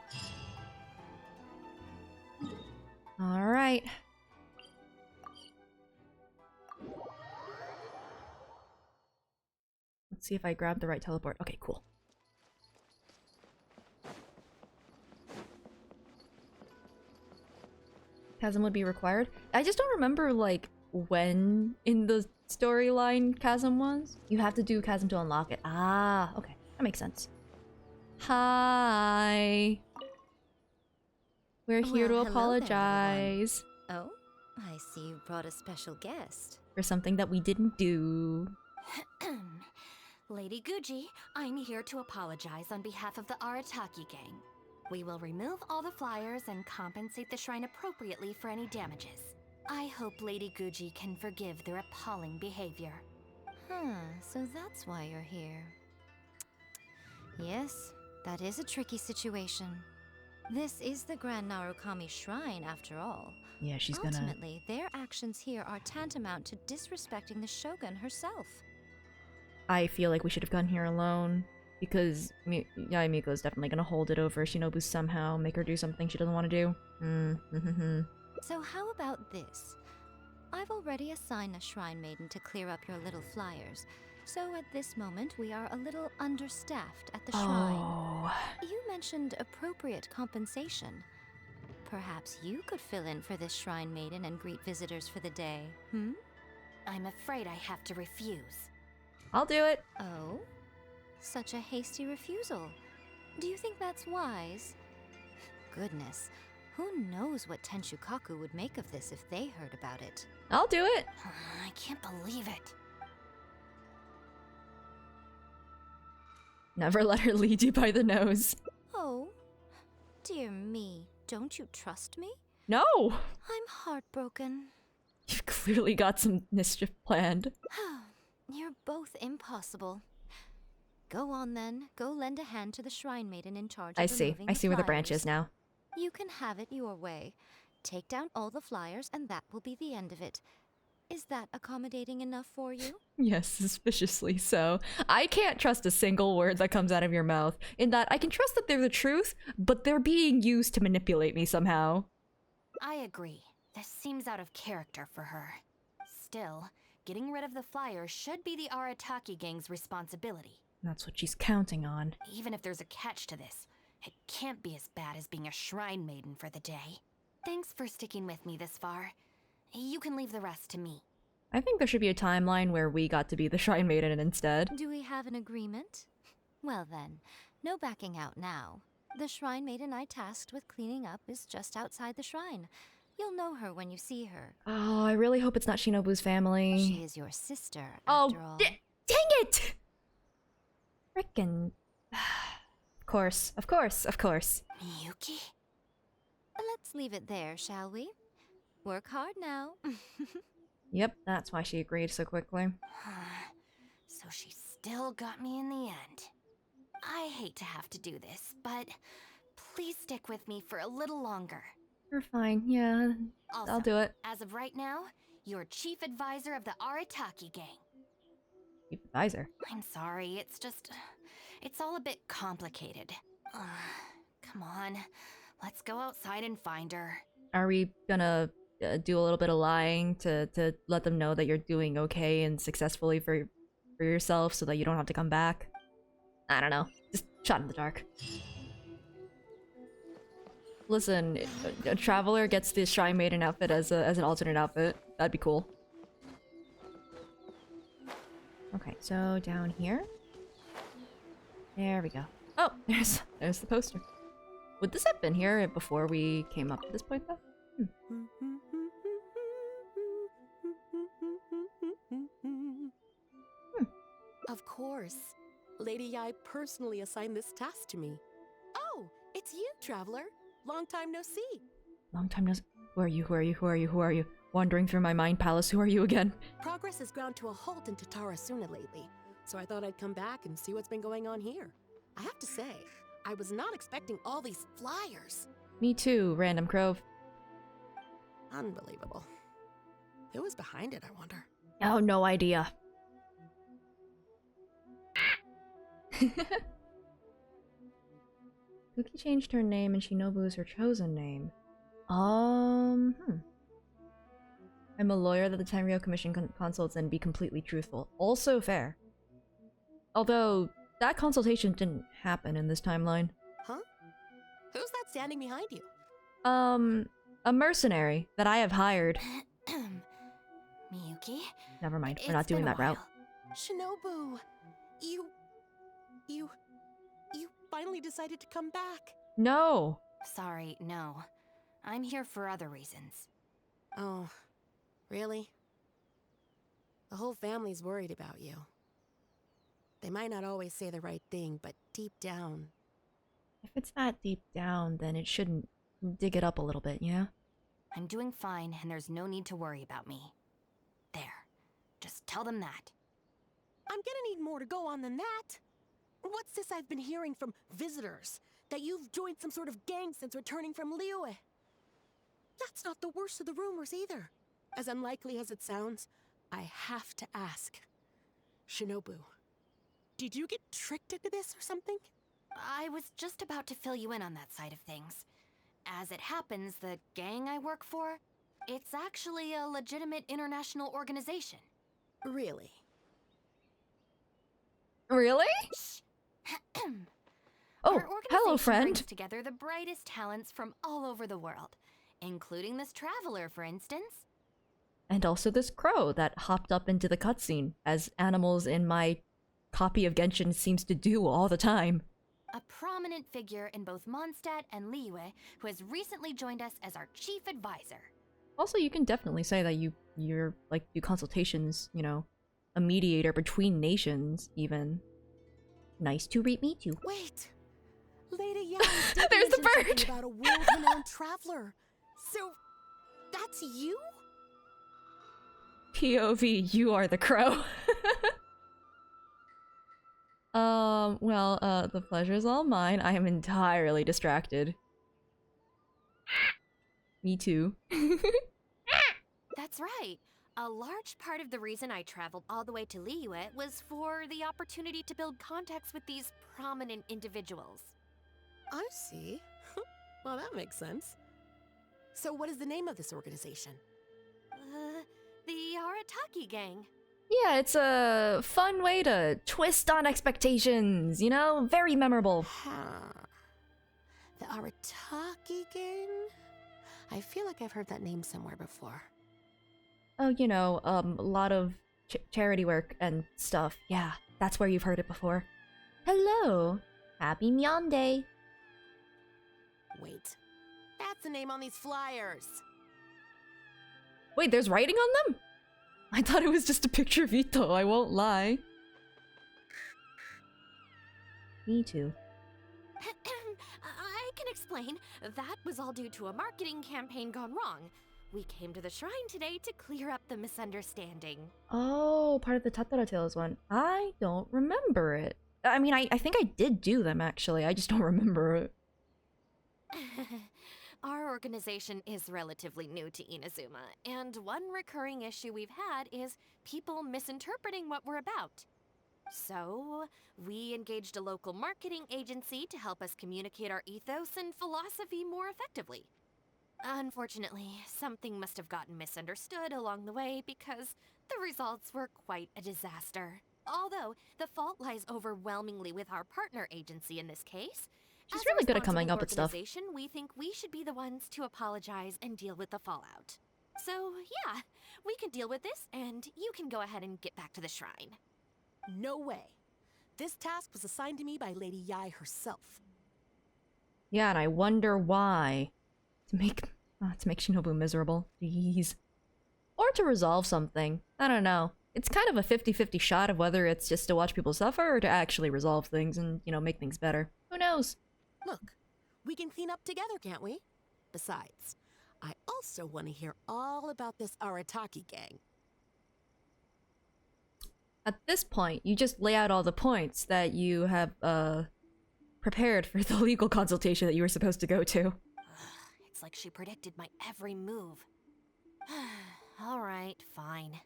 A: Alright. Let's see if I grab the right teleport. Okay, cool. Chasm would be required. I just don't remember, like, when in the storyline Chasm was. You have to do Chasm to unlock it. Ah, okay. That makes sense. Hi. We're here to
Q: Well, hello there,
A: apologize
Q: Oh, I see you brought a special guest.
A: for something that we didn't do.
B: Lady Guji, I'm here to apologize on behalf of the Arataki gang. We will remove all the flyers and compensate the shrine appropriately for any damages. I hope Lady Guji can forgive their appalling behavior.
Q: So that's why you're here. Yes, that is a tricky situation. This is the Grand Narukami Shrine, after all.
A: Yeah, she's gonna...
Q: Ultimately, their actions here are tantamount to disrespecting the Shogun herself.
A: I feel like we should have gone here alone. Because Miko's definitely gonna hold it over Shinobu somehow, make her do something she doesn't want to do.
Q: So how about this? I've already assigned a Shrine Maiden to clear up your little flyers. So at this moment, we are a little understaffed at the shrine. You mentioned appropriate compensation. Perhaps you could fill in for this Shrine Maiden and greet visitors for the day,
B: I'm afraid I have to refuse.
A: I'll do it.
Q: Oh? Such a hasty refusal. Do you think that's wise? Goodness, who knows what Tenshukaku would make of this if they heard about it?
A: I'll do it.
B: I can't believe it.
A: Never let her lead you by the nose.
Q: Oh, dear me, don't you trust me?
A: No!
Q: I'm heartbroken.
A: You've clearly got some mischief planned.
Q: You're both impossible. Go on then, go lend a hand to the Shrine Maiden in charge of removing
A: I see where the branch
Q: flyers.
A: is now.
Q: You can have it your way. Take down all the flyers and that will be the end of it. Is that accommodating enough for you?
A: Yes, suspiciously so. I can't trust a single word that comes out of your mouth, in that I can trust that they're the truth, but they're being used to manipulate me somehow.
B: I agree. This seems out of character for her. Still, getting rid of the flyers should be the Arataki gang's responsibility.
A: That's what she's counting on.
B: Even if there's a catch to this, it can't be as bad as being a Shrine Maiden for the day. Thanks for sticking with me this far. You can leave the rest to me.
A: I think there should be a timeline where we got to be the Shrine Maiden instead.
Q: Do we have an agreement? Well then, no backing out now. The Shrine Maiden I tasked with cleaning up is just outside the shrine. You'll know her when you see her.
A: Oh, I really hope it's not Shinobu's family.
Q: She is your sister, after all.
A: Dang it! Frickin'... Of course.
B: Miyuki?
Q: Let's leave it there, shall we? Work hard now.
A: Yep, that's why she agreed so quickly.
B: So she still got me in the end. I hate to have to do this, but please stick with me for a little longer.
A: You're fine, yeah.
B: Also,
A: I'll do it.
B: As of right now, you're chief advisor of the Arataki gang.
A: Chief advisor?
B: I'm sorry, it's all a bit complicated. Come on, let's go outside and find her.
A: Are we gonna do a little bit of lying to let them know that you're doing okay and successfully for yourself so that you don't have to come back? I don't know. Just shot in the dark. Listen, a traveler gets the Shrine Maiden outfit as an alternate outfit. That'd be cool. Okay, so down here. There we go. Oh, there's the poster. Would this have been here before we came up to this point, though?
R: Of course. Lady Yai personally assigned this task to me. Oh, it's you, traveler. Long time no see.
A: Long time no see. Who are you? Who are you? Who are you? Who are you? Wandering through my mind palace. Who are you again?
R: Progress has ground to a halt in Tatarasuna lately, so I thought I'd come back and see what's been going on here. I have to say, I was not expecting all these flyers.
A: Me too, Random Crove.
R: Unbelievable. Who was behind it, I wonder?
A: Oh, no idea. Cookie changed her name and Shinobu is her chosen name. I'm a lawyer that the Tenryou Commission consults and be completely truthful. Also fair. Although, that consultation didn't happen in this timeline.
R: Huh? Who's that standing behind you?
A: A mercenary that I have hired.
B: Miyuki?
A: Never mind, we're not doing that route.
R: Shinobu! You finally decided to come back.
A: No!
B: Sorry, no. I'm here for other reasons.
R: Oh, really? The whole family's worried about you. They might not always say the right thing, but deep down...
A: If it's that deep down, then it shouldn't dig it up a little bit, yeah?
B: I'm doing fine, and there's no need to worry about me. There. Just tell them that.
R: I'm gonna need more to go on than that. What's this I've been hearing from visitors? That you've joined some sort of gang since returning from Liyue? That's not the worst of the rumors either. As unlikely as it sounds, I have to ask. Shinobu, did you get tricked into this or something?
B: I was just about to fill you in on that side of things. As it happens, the gang I work for, it's actually a legitimate international organization.
R: Really?
A: Really? Oh, hello, friend.
B: Brings together the brightest talents from all over the world, including this traveler, for instance.
A: And also this crow that hopped up into the cutscene, as animals in my copy of Genshin seems to do all the time.
B: A prominent figure in both Mondstadt and Liyue, who has recently joined us as our chief advisor.
A: Also, you can definitely say that you're like do consultations, you know, a mediator between nations, even. Nice to meet you.
R: Wait, Lady Yang
A: There's the bird.
R: About a world-renowned traveler. So, that's you?
A: POV, you are the crow. Well, the pleasure's all mine. I am entirely distracted. Me too.
B: That's right. A large part of the reason I traveled all the way to Liyue was for the opportunity to build contacts with these prominent individuals.
R: I see. Well, that makes sense. So what is the name of this organization?
B: The Arataki gang.
A: Yeah, it's a fun way to twist on expectations, you know? Very memorable.
R: The Arataki gang? I feel like I've heard that name somewhere before.
A: Oh, you know, a lot of charity work and stuff. Yeah, that's where you've heard it before. Hello! Happy Myeon Day!
R: Wait, that's the name on these flyers!
A: Wait, there's writing on them? I thought it was just a picture of Ito, I won't lie. Me too.
B: I can explain. That was all due to a marketing campaign gone wrong. We came to the shrine today to clear up the misunderstanding.
A: Oh, part of the Tatara Tales one. I don't remember it. I mean, I think I did do them, actually. I just don't remember it.
B: Our organization is relatively new to Inazuma, and one recurring issue we've had is people misinterpreting what we're about. So, we engaged a local marketing agency to help us communicate our ethos and philosophy more effectively. Unfortunately, something must have gotten misunderstood along the way because the results were quite a disaster. Although, the fault lies overwhelmingly with our partner agency in this case.
A: She's really good at coming up with stuff.
B: Organization, we think we should be the ones to apologize and deal with the fallout. So, yeah, we can deal with this, and you can go ahead and get back to the shrine.
R: No way. This task was assigned to me by Lady Yai herself.
A: Yeah, and I wonder why. To make Shinobu miserable. Jeez. Or to resolve something. I don't know. It's kind of a 50-50 shot of whether it's just to watch people suffer or to actually resolve things and, you know, make things better. Who knows?
R: Look, we can clean up together, can't we? Besides, I also want to hear all about this Arataki gang.
A: At this point, you just lay out all the points that you have, prepared for the legal consultation that you were supposed to go to.
B: It's like she predicted my every move. Alright, fine.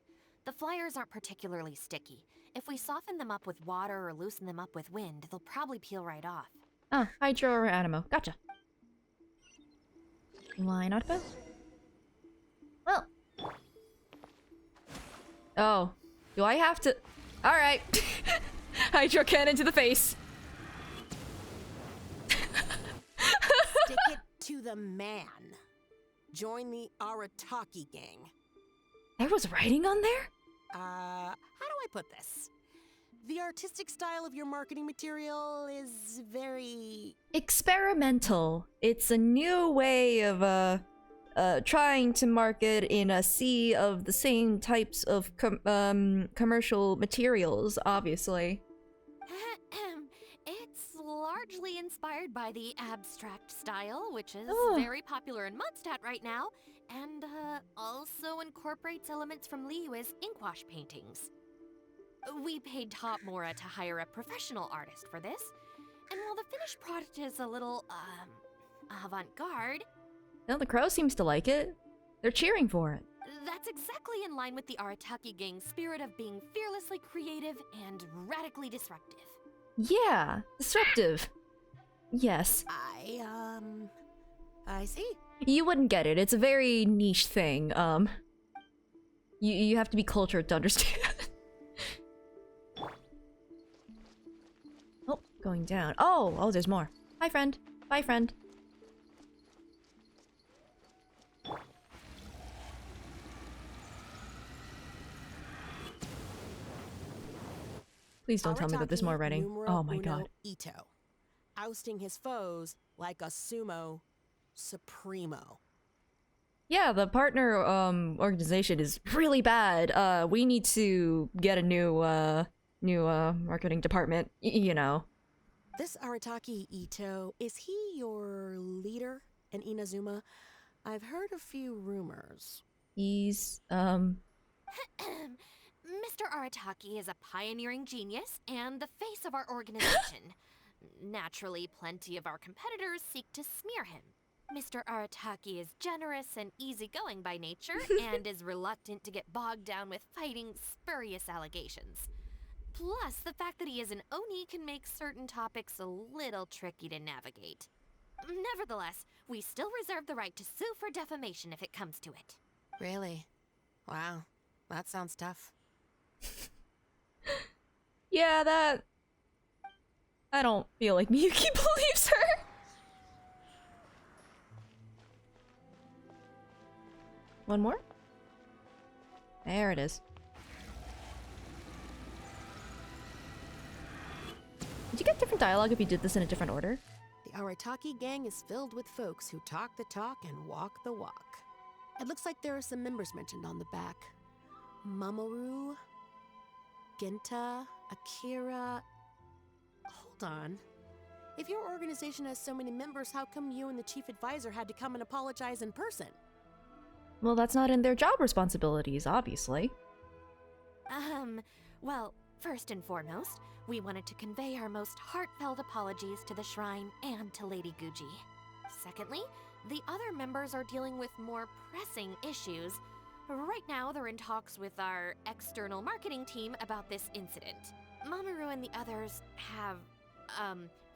B: The flyers aren't particularly sticky. If we soften them up with water or loosen them up with wind, they'll probably peel right off.
A: Oh, Hydro or Animo. Gotcha. Why not both? Well. Oh. Do I have to... Alright. Hydro cannon to the face.
R: Stick it to the man. Join the Arataki gang.
A: There was writing on there?
R: How do I put this? The artistic style of your marketing material is very...
A: experimental. It's a new way of, trying to market in a sea of the same types of commercial materials, obviously.
B: It's largely inspired by the abstract style, which is very popular in Mondstadt right now, and also incorporates elements from Liyue's inkwash paintings. We paid Top Mora to hire a professional artist for this, and while the finished product is a little, avant-garde...
A: No, the crow seems to like it. They're cheering for it.
B: That's exactly in line with the Arataki gang's spirit of being fearlessly creative and radically disruptive.
A: Yeah, disruptive. Yes.
R: I see.
A: You wouldn't get it. It's a very niche thing. You have to be cultured to understand. Oh, going down. Oh, there's more. Hi, friend. Bye, friend. Please don't tell me that there's more writing. Oh my god.
R: Ito. Ousting his foes like a sumo supremo.
A: Yeah, the partner organization is really bad. We need to get a new marketing department, you know.
R: This Arataki Ito, is he your leader in Inazuma? I've heard a few rumors.
A: He's
B: Mr. Arataki is a pioneering genius and the face of our organization. Naturally, plenty of our competitors seek to smear him. Mr. Arataki is generous and easygoing by nature and is reluctant to get bogged down with fighting spurious allegations. Plus, the fact that he is an Oni can make certain topics a little tricky to navigate. Nevertheless, we still reserve the right to sue for defamation if it comes to it.
R: Really? Wow, that sounds tough.
A: Yeah, that... I don't feel like Miyuki believes her. One more? There it is. Did you get different dialogue if you did this in a different order?
R: The Arataki gang is filled with folks who talk the talk and walk the walk. It looks like there are some members mentioned on the back. Mamoru, Genta, Akira... Hold on. If your organization has so many members, how come you and the chief advisor had to come and apologize in person?
A: Well, that's not in their job responsibilities, obviously.
B: Well, first and foremost, we wanted to convey our most heartfelt apologies to the Shrine and to Lady Guji. Secondly, the other members are dealing with more pressing issues. Right now, they're in talks with our external marketing team about this incident. Mamoru and the others have,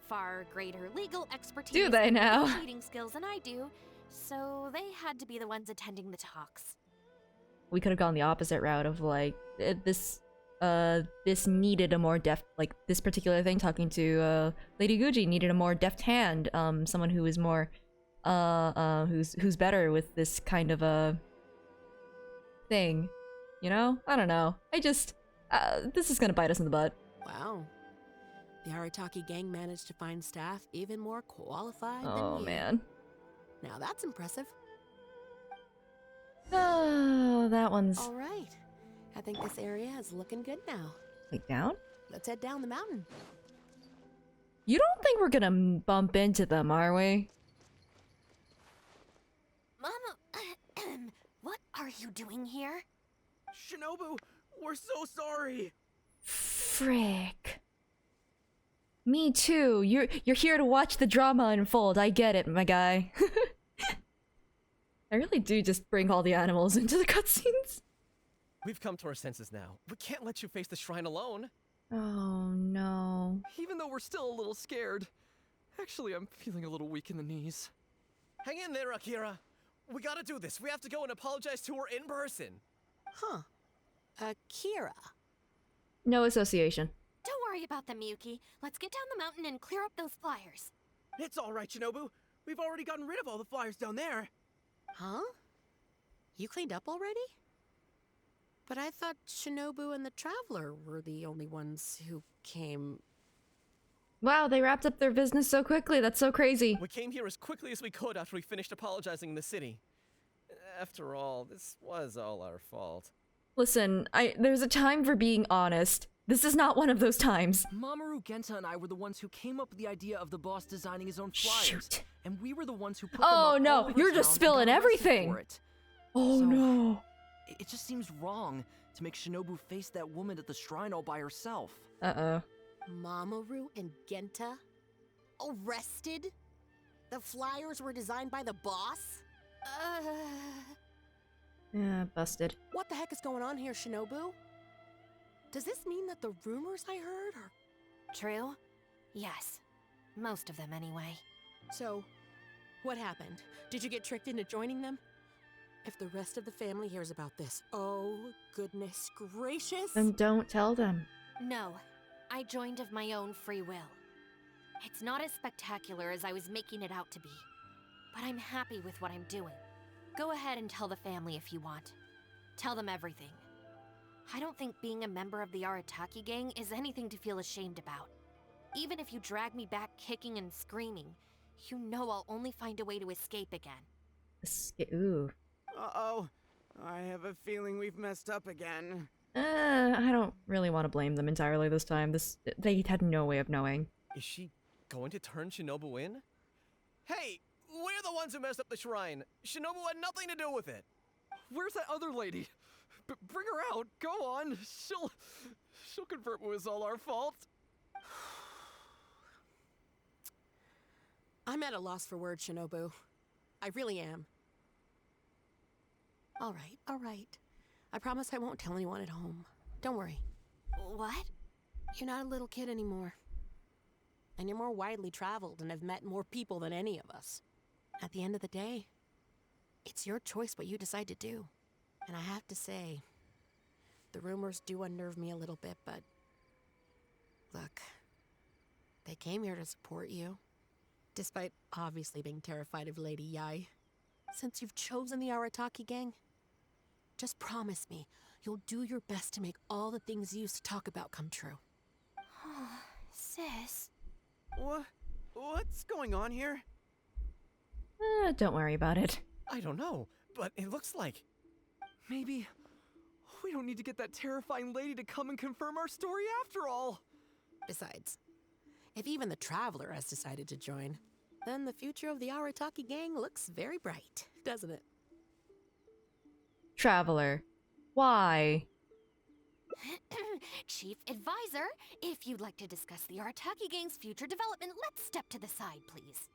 B: far greater legal expertise
A: Do they
B: and
A: now?
B: negotiating skills than I do, so they had to be the ones attending the talks.
A: We could have gone the opposite route of like this needed a more deft, like this particular thing talking to Lady Guji needed a more deft hand, someone who is more who's better with this kind of a thing, you know? I don't know. I just this is gonna bite us in the butt.
R: Wow. The Arataki gang managed to find staff even more qualified than
A: Oh
R: you.
A: man.
R: Now that's impressive.
A: Oh, that one's
R: All right. I think this area is looking good now.
A: like down.
R: Let's head down the mountain.
A: You don't think we're gonna bump into them, are we?
B: Mama, what are you doing here?
D: Shinobu, we're so sorry.
A: Frick. Me too. You're here to watch the drama unfold. I get it, my guy. I really do just bring all the animals into the cutscenes.
E: We've come to our senses now. We can't let you face the shrine alone.
A: Oh no.
F: Even though we're still a little scared. Actually, I'm feeling a little weak in the knees.
E: Hang in there, Akira. We gotta do this. We have to go and apologize to her in person.
R: Huh. Akira.
A: No association.
B: Don't worry about them, Miyuki. Let's get down the mountain and clear up those flyers.
D: It's all right, Shinobu. We've already gotten rid of all the flyers down there.
R: Huh? You cleaned up already? But I thought Shinobu and the Traveler were the only ones who came.
A: Wow, they wrapped up their business so quickly. That's so crazy.
E: We came here as quickly as we could after we finished apologizing in the city. After all, this was all our fault.
A: Listen, there's a time for being honest. This is not one of those times.
F: Mamoru, Genta, and I were the ones who came up with the idea of the boss designing his own flyers.
A: Shoot.
F: And we were the ones who put
A: Oh
F: them up all
A: no,
F: over
A: you're
F: town
A: just
F: and
A: spilling
F: got arrested
A: everything.
F: for it.
A: Oh
F: So,
A: no.
F: It just seems wrong to make Shinobu face that woman at the shrine all by herself.
A: Uh-oh.
R: Mamoru and Genta? Arrested? The flyers were designed by the boss?
A: Yeah, busted.
R: What the heck is going on here, Shinobu? Does this mean that the rumors I heard are...
B: True? Yes. Most of them, anyway.
R: So, what happened? Did you get tricked into joining them? If the rest of the family hears about this, oh, goodness gracious.
A: Then don't tell them.
B: No, I joined of my own free will. It's not as spectacular as I was making it out to be, but I'm happy with what I'm doing. Go ahead and tell the family if you want. Tell them everything. I don't think being a member of the Arataki gang is anything to feel ashamed about. Even if you drag me back kicking and screaming, you know I'll only find a way to escape again.
A: Ooh.
D: Uh-oh. I have a feeling we've messed up again.
A: I don't really want to blame them entirely this time. They had no way of knowing.
E: Is she going to turn Shinobu in? Hey, we're the ones who messed up the shrine. Shinobu had nothing to do with it.
F: Where's that other lady? Bring her out. Go on. She'll confirm it was all our fault.
R: I'm at a loss for words, Shinobu. I really am. All right. I promise I won't tell anyone at home. Don't worry.
B: What?
R: You're not a little kid anymore. And you're more widely traveled and have met more people than any of us. At the end of the day, it's your choice what you decide to do. And I have to say, the rumors do unnerve me a little bit, but... Look, they came here to support you. Despite obviously being terrified of Lady Yai. Since you've chosen the Arataki gang, just promise me you'll do your best to make all the things you used to talk about come true.
B: Sis.
D: What's going on here?
A: Don't worry about it.
E: I don't know, but it looks like...
F: Maybe we don't need to get that terrifying lady to come and confirm our story after all.
R: Besides, If even the Traveler has decided to join, then the future of the Arataki gang looks very bright, doesn't it?
A: Traveler. Why?
B: Chief Advisor, if you'd like to discuss the Arataki gang's future development, let's step to the side, please.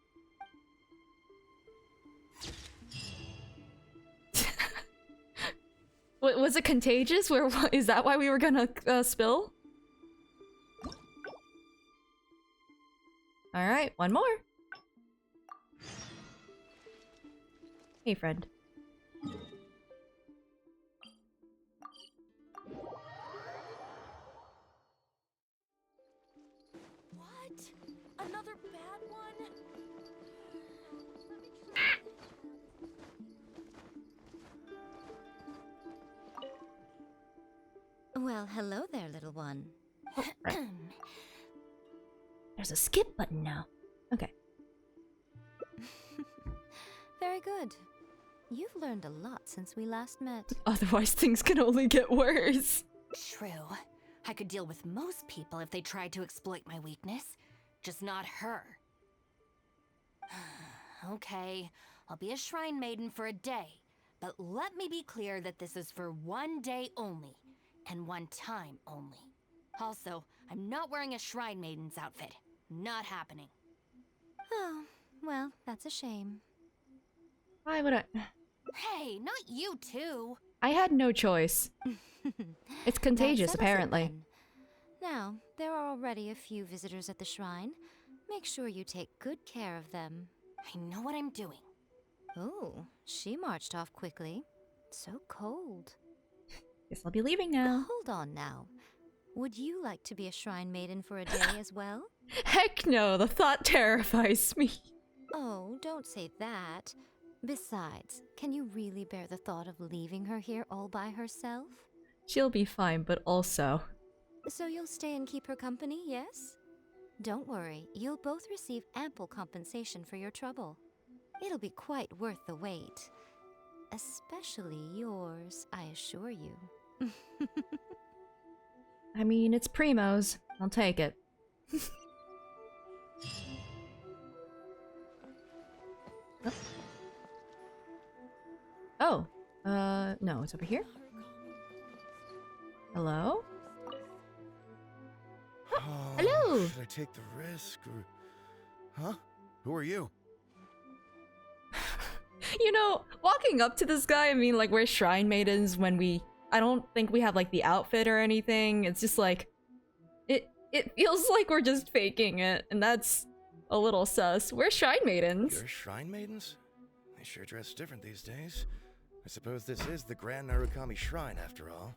A: Was it contagious? Where is that why we were gonna spill? All right, one more. Hey, friend.
B: What? Another bad one?
Q: Well, hello there, little one.
A: Oh, right. There's a skip button now. Okay.
Q: Very good. You've learned a lot since we last met.
A: Otherwise, things can only get worse.
B: True. I could deal with most people if they tried to exploit my weakness. Just not her. Okay, I'll be a shrine maiden for a day. But let me be clear that this is for one day only. And one time only. Also, I'm not wearing a shrine maiden's outfit. Not happening.
Q: Oh, well, that's a shame.
A: Why would I?
B: Hey, not you too.
A: I had no choice. It's contagious,
Q: That settles it
A: apparently.
Q: then. Now, there are already a few visitors at the shrine. Make sure you take good care of them.
B: I know what I'm doing.
Q: Oh, she marched off quickly. So cold.
A: Guess I'll be leaving now.
Q: Hold on now. Would you like to be a shrine maiden for a day as well?
A: Heck no, the thought terrifies me.
Q: Oh, don't say that. Besides, can you really bear the thought of leaving her here all by herself?
A: She'll be fine, but also...
Q: So you'll stay and keep her company, yes? Don't worry, you'll both receive ample compensation for your trouble. It'll be quite worth the wait. Especially yours, I assure you.
A: I mean, it's Primo's. I'll take it. Oh. No, it's over here. Hello? Oh, hello!
J: Should I take the risk or... Huh? Who are you?
A: You know, walking up to this guy, I mean, like, we're shrine maidens when we... I don't think we have, like, the outfit or anything. It's just, like... It feels like we're just faking it, and that's a little sus. We're shrine maidens.
J: You're shrine maidens? They sure dress different these days. I suppose this is the Grand Narukami Shrine, after all.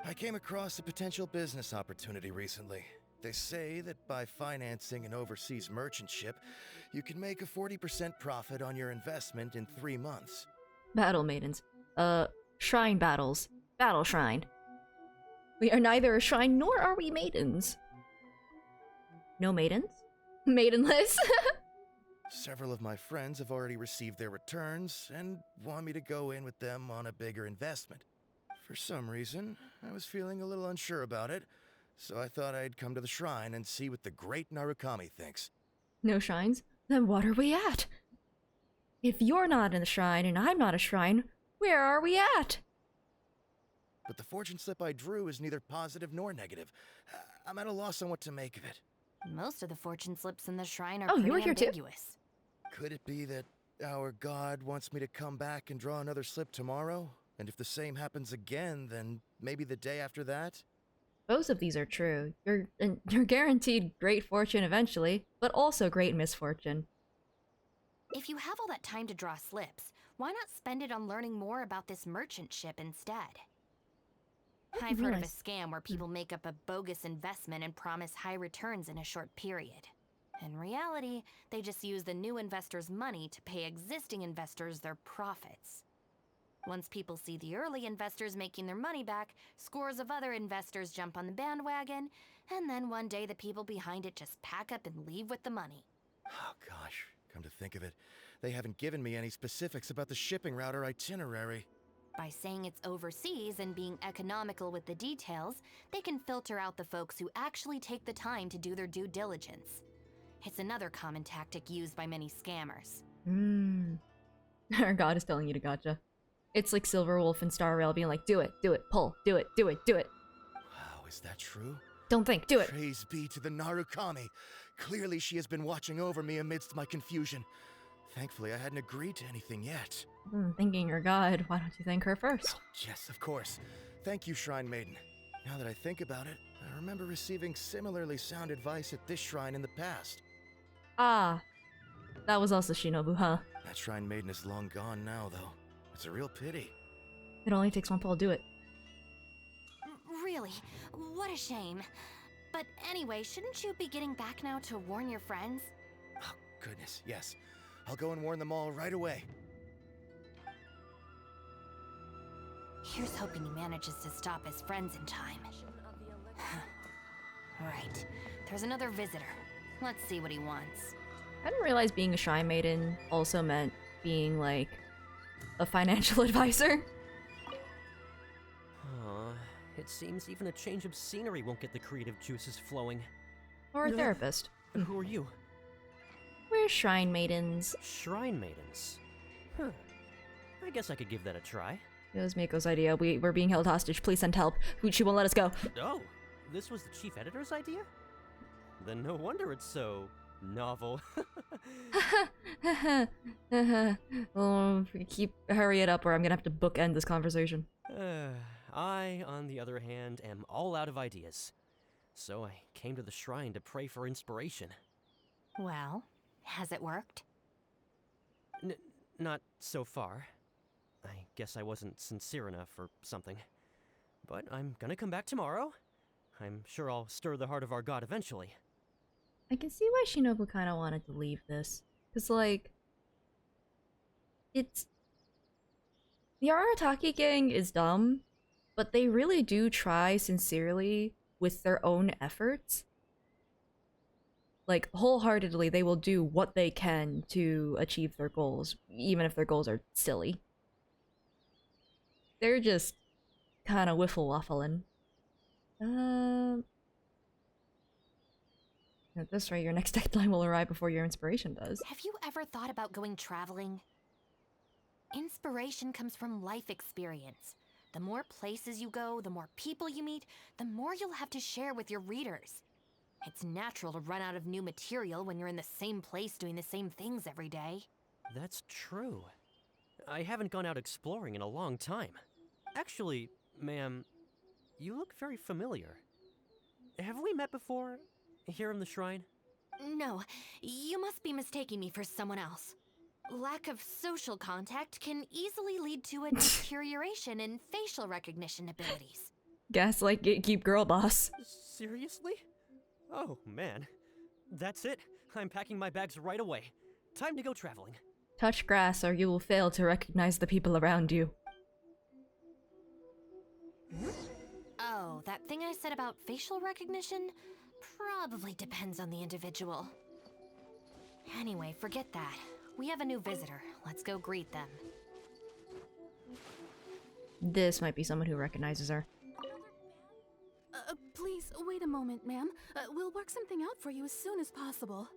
J: I came across a potential business opportunity recently. They say that by financing an overseas merchant ship, you can make a 40% profit on your investment in 3 months.
A: Battle maidens. Shrine battles. Battle shrine. We are neither a shrine nor are we maidens. No maidens? Maidenless?
J: Several of my friends have already received their returns and want me to go in with them on a bigger investment. For some reason, I was feeling a little unsure about it, so I thought I'd come to the shrine and see what the great Narukami thinks.
A: No shrines? Then what are we at? If you're not in the shrine and I'm not a shrine, where are we at?
J: But the fortune slip I drew is neither positive nor negative. I'm at a loss on what to make of it.
B: Most of the fortune slips in the shrine are
A: you
B: pretty
A: were here
B: ambiguous.
J: Could it be that our god wants me to come back and draw another slip tomorrow? And if the same happens again, then maybe the day after that?
A: Both of these are true. You're guaranteed great fortune eventually, but also great misfortune.
B: If you have all that time to draw slips, why not spend it on learning more about this merchant ship instead? I've heard of a scam where people make up a bogus investment and promise high returns in a short period. In reality, they just use the new investors' money to pay existing investors their profits. Once people see the early investors making their money back, scores of other investors jump on the bandwagon, and then one day the people behind it just pack up and leave with the money.
J: Oh gosh, come to think of it, they haven't given me any specifics about the shipping route or itinerary.
B: By saying it's overseas and being economical with the details, they can filter out the folks who actually take the time to do their due diligence. It's another common tactic used by many scammers.
A: Our god is telling you to gotcha. It's like Silverwolf and Star Rail being like, do it, pull, do it.
J: Wow, is that true?
A: Don't think, do it.
J: Praise be to the Narukami. Clearly she has been watching over me amidst my confusion. Thankfully, I hadn't agreed to anything yet.
A: Thanking your god, why don't you thank her first?
J: Yes, of course. Thank you, Shrine Maiden. Now that I think about it, I remember receiving similarly sound advice at this shrine in the past.
A: Ah, that was also Shinobu, huh?
J: That Shrine Maiden is long gone now, though. It's a real pity.
A: It only takes one pull to do it.
B: Really? What a shame. But anyway, shouldn't you be getting back now to warn your friends?
J: Oh, goodness, yes. I'll go and warn them all right away.
B: Here's hoping he manages to stop his friends in time. Right. There's another visitor. Let's see what he wants.
A: I didn't realize being a Shrine Maiden also meant being, like, a financial advisor.
S: It seems even a change of scenery won't get the creative juices flowing.
A: Or a therapist.
S: Who are you?
A: We're Shrine Maidens.
S: Shrine Maidens? Huh. I guess I could give that a try.
A: It was Miko's idea. We're being held hostage. Please send help. She won't let us go.
S: Oh, this was the chief editor's idea? Then no wonder it's so novel.
A: Hurry it up or I'm gonna have to bookend this conversation.
S: I, on the other hand, am all out of ideas. So I came to the shrine to pray for inspiration.
B: Well, has it worked?
S: Not so far. I guess I wasn't sincere enough or something. But I'm gonna come back tomorrow. I'm sure I'll stir the heart of our god eventually.
A: I can see why Shinobu kind of wanted to leave this. Because, like, it's... The Arataki gang is dumb, but they really do try sincerely with their own efforts. Like, wholeheartedly, they will do what they can to achieve their goals, even if their goals are silly. They're just kind of wiffle-waffling. At this rate, your next deadline will arrive before your inspiration does.
B: Have you ever thought about going traveling? Inspiration comes from life experience. The more places you go, the more people you meet, the more you'll have to share with your readers. It's natural to run out of new material when you're in the same place doing the same things every day.
S: That's true. I haven't gone out exploring in a long time. Actually, ma'am, you look very familiar. Have we met before? Here in the shrine?
B: No, you must be mistaking me for someone else. Lack of social contact can easily lead to a deterioration in facial recognition abilities.
A: Gaslight gatekeep girl boss.
S: Seriously? Oh, man. That's it. I'm packing my bags right away. Time to go traveling.
A: Touch grass or you will fail to recognize the people around you.
B: Oh, that thing I said about facial recognition? Probably depends on the individual. Anyway, forget that. We have a new visitor. Let's go greet them.
A: This might be someone who recognizes her.
T: Please, wait a moment, ma'am. We'll work something out for you as soon as possible.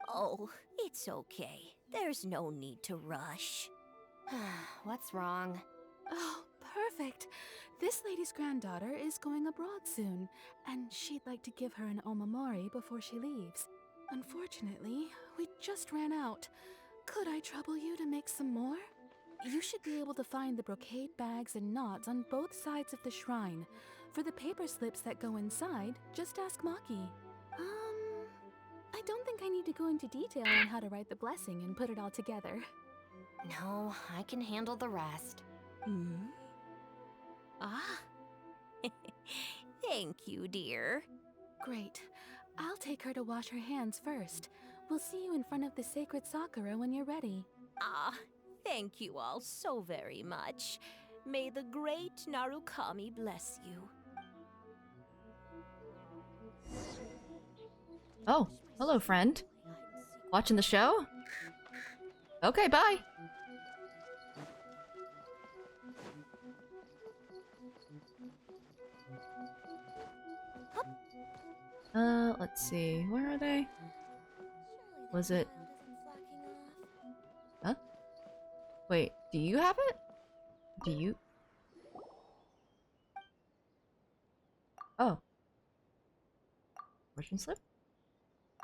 L: Oh, it's okay. There's no need to rush.
B: What's wrong?
T: Oh, perfect. This lady's granddaughter is going abroad soon, and she'd like to give her an omamori before she leaves. Unfortunately, we just ran out. Could I trouble you to make some more? You should be able to find the brocade bags and knots on both sides of the shrine. For the paper slips that go inside, just ask Maki. I don't think I need to go into detail on how to write the blessing and put it all together.
B: No, I can handle the rest.
L: Ah. Thank you, dear.
T: Great. I'll take her to wash her hands first. We'll see you in front of the sacred Sakura when you're ready.
L: Ah, thank you all so very much. May the great Narukami bless you.
A: Oh, hello, friend. Watching the show? Okay, bye. Let's see. Where are they? Was it? Huh? Wait, do you have it? Do you? Oh. Fortune slip?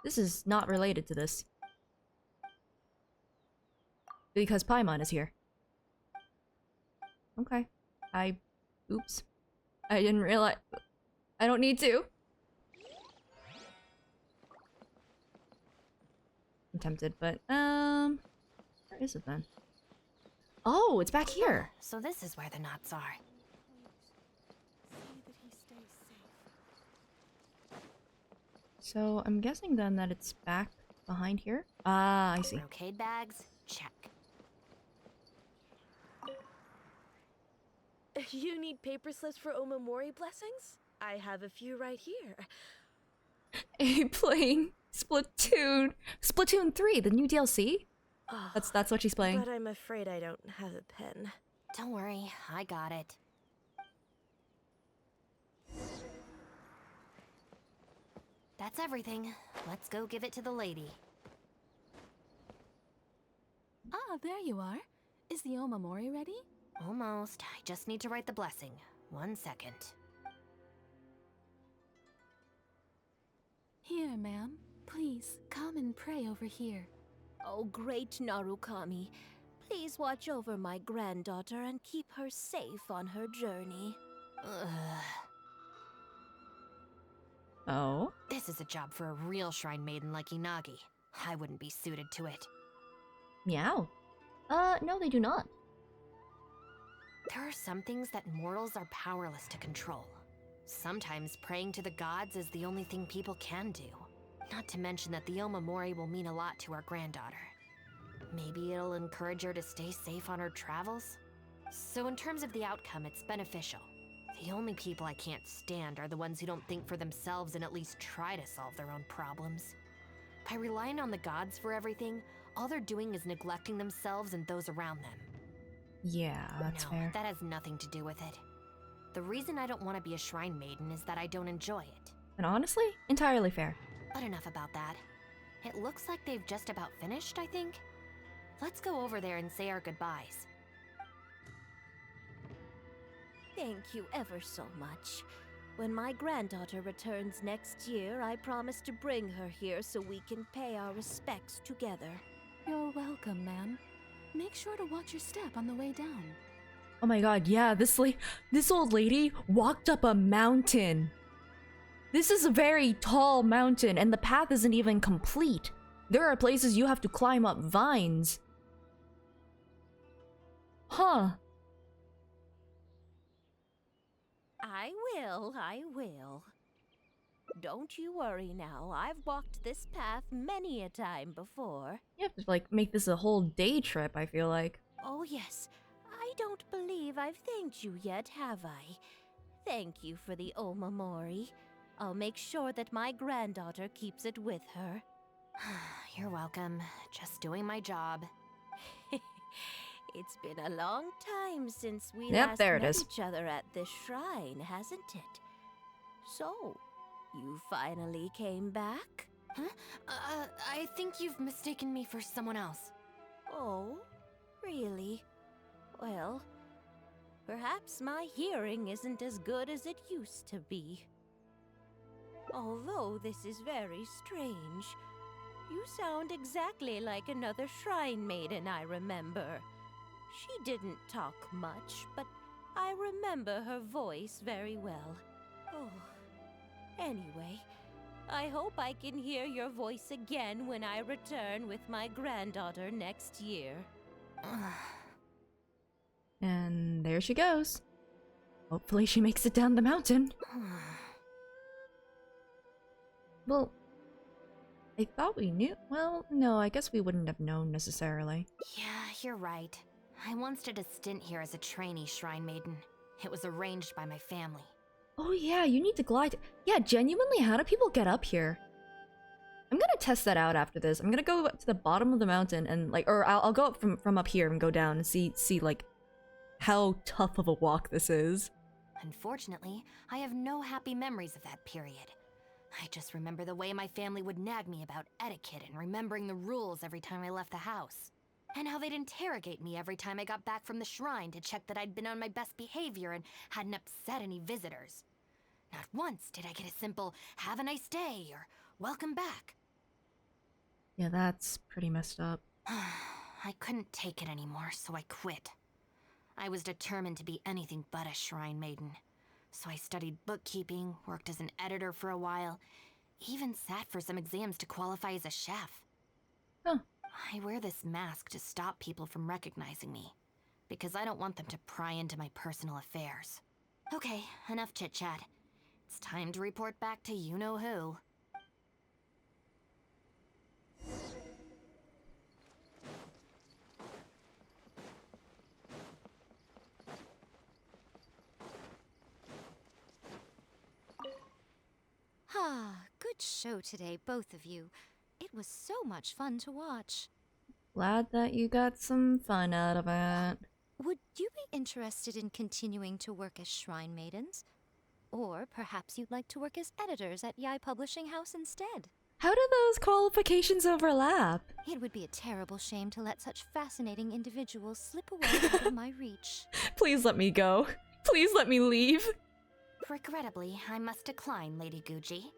A: This is not related to this. Because Paimon is here. Okay. Oops. I didn't realize... I don't need to. I'm tempted, but, where is it then? Oh, it's back here!
B: So this is where the knots are.
A: So, I'm guessing then that it's back behind here? Ah, I see.
B: Brocade bags, check.
U: You need paper slips for Omamori blessings? I have a few right here.
A: Playing Splatoon. Splatoon 3, the new DLC?
U: Oh,
A: That's what she's playing.
U: But I'm afraid I don't have a pen.
B: Don't worry, I got it. That's everything. Let's go give it to the lady.
T: Ah, there you are. Is the Omamori ready?
B: Almost. I just need to write the blessing. 1 second.
T: Here, ma'am. Please, come and pray over here.
L: Oh, great Narukami. Please watch over my granddaughter and keep her safe on her journey.
A: Oh?
B: This is a job for a real shrine maiden like Inagi. I wouldn't be suited to it.
A: Meow. No, they do not.
B: There are some things that mortals are powerless to control. Sometimes praying to the gods is the only thing people can do. Not to mention that the Omamori will mean a lot to our granddaughter. Maybe it'll encourage her to stay safe on her travels? So in terms of the outcome, it's beneficial. The only people I can't stand are the ones who don't think for themselves and at least try to solve their own problems. By relying on the gods for everything, all they're doing is neglecting themselves and those around them.
A: Yeah, that's fair.
B: That has nothing to do with it. The reason I don't want to be a shrine maiden is that I don't enjoy it.
A: And honestly, entirely fair.
B: But enough about that. It looks like they've just about finished, I think. Let's go over there and say our goodbyes.
L: Thank you ever so much. When my granddaughter returns next year, I promise to bring her here so we can pay our respects together.
T: You're welcome, ma'am. Make sure to watch your step on the way down.
A: Oh my god, yeah, this old lady walked up a mountain. This is a very tall mountain, and the path isn't even complete. There are places you have to climb up vines. Huh.
L: I will. Don't you worry now. I've walked this path many a time before.
A: You have to, like, make this a whole day trip, I feel like.
L: Oh, yes. I don't believe I've thanked you yet, have I? Thank you for the Omamori. I'll make sure that my granddaughter keeps it with her.
B: You're welcome. Just doing my job.
L: It's been a long time since we
A: Yep,
L: last
A: there it
L: met
A: is.
L: each other at this shrine, hasn't it? So, you finally came back?
B: Huh? I think you've mistaken me for someone else.
L: Oh, really? Well, perhaps my hearing isn't as good as it used to be. Although this is very strange. You sound exactly like another shrine maiden I remember. She didn't talk much, but I remember her voice very well. Oh, anyway, I hope I can hear your voice again when I return with my granddaughter next year.
A: And there she goes. Hopefully she makes it down the mountain. Well, I thought we knew. Well, no, I guess we wouldn't have known necessarily.
B: Yeah, you're right. I once did a stint here as a trainee shrine maiden. It was arranged by my family.
A: Oh yeah, you need to glide. Yeah, genuinely, how do people get up here? I'm gonna test that out after this. I'm gonna go up to the bottom of the mountain and like, or I'll go up from up here and go down and see like how tough of a walk this is.
B: Unfortunately, I have no happy memories of that period. I just remember the way my family would nag me about etiquette and remembering the rules every time I left the house. And how they'd interrogate me every time I got back from the shrine to check that I'd been on my best behavior and hadn't upset any visitors. Not once did I get a simple, "have a nice day," or "welcome back."
A: Yeah, that's pretty messed up.
B: I couldn't take it anymore, so I quit. I was determined to be anything but a shrine maiden. So I studied bookkeeping, worked as an editor for a while, even sat for some exams to qualify as a chef.
A: Huh.
B: I wear this mask to stop people from recognizing me, because I don't want them to pry into my personal affairs. Okay, enough chit-chat. It's time to report back to you-know-who.
Q: Ah, good show today, both of you. It was so much fun to watch.
A: Glad that you got some fun out of it.
Q: Would you be interested in continuing to work as shrine maidens? Or perhaps you'd like to work as editors at Yai Publishing House instead?
A: How do those qualifications overlap?
Q: It would be a terrible shame to let such fascinating individuals slip away out of my reach.
A: Please let me go. Please let me leave.
B: Regrettably, I must decline, Lady Guji.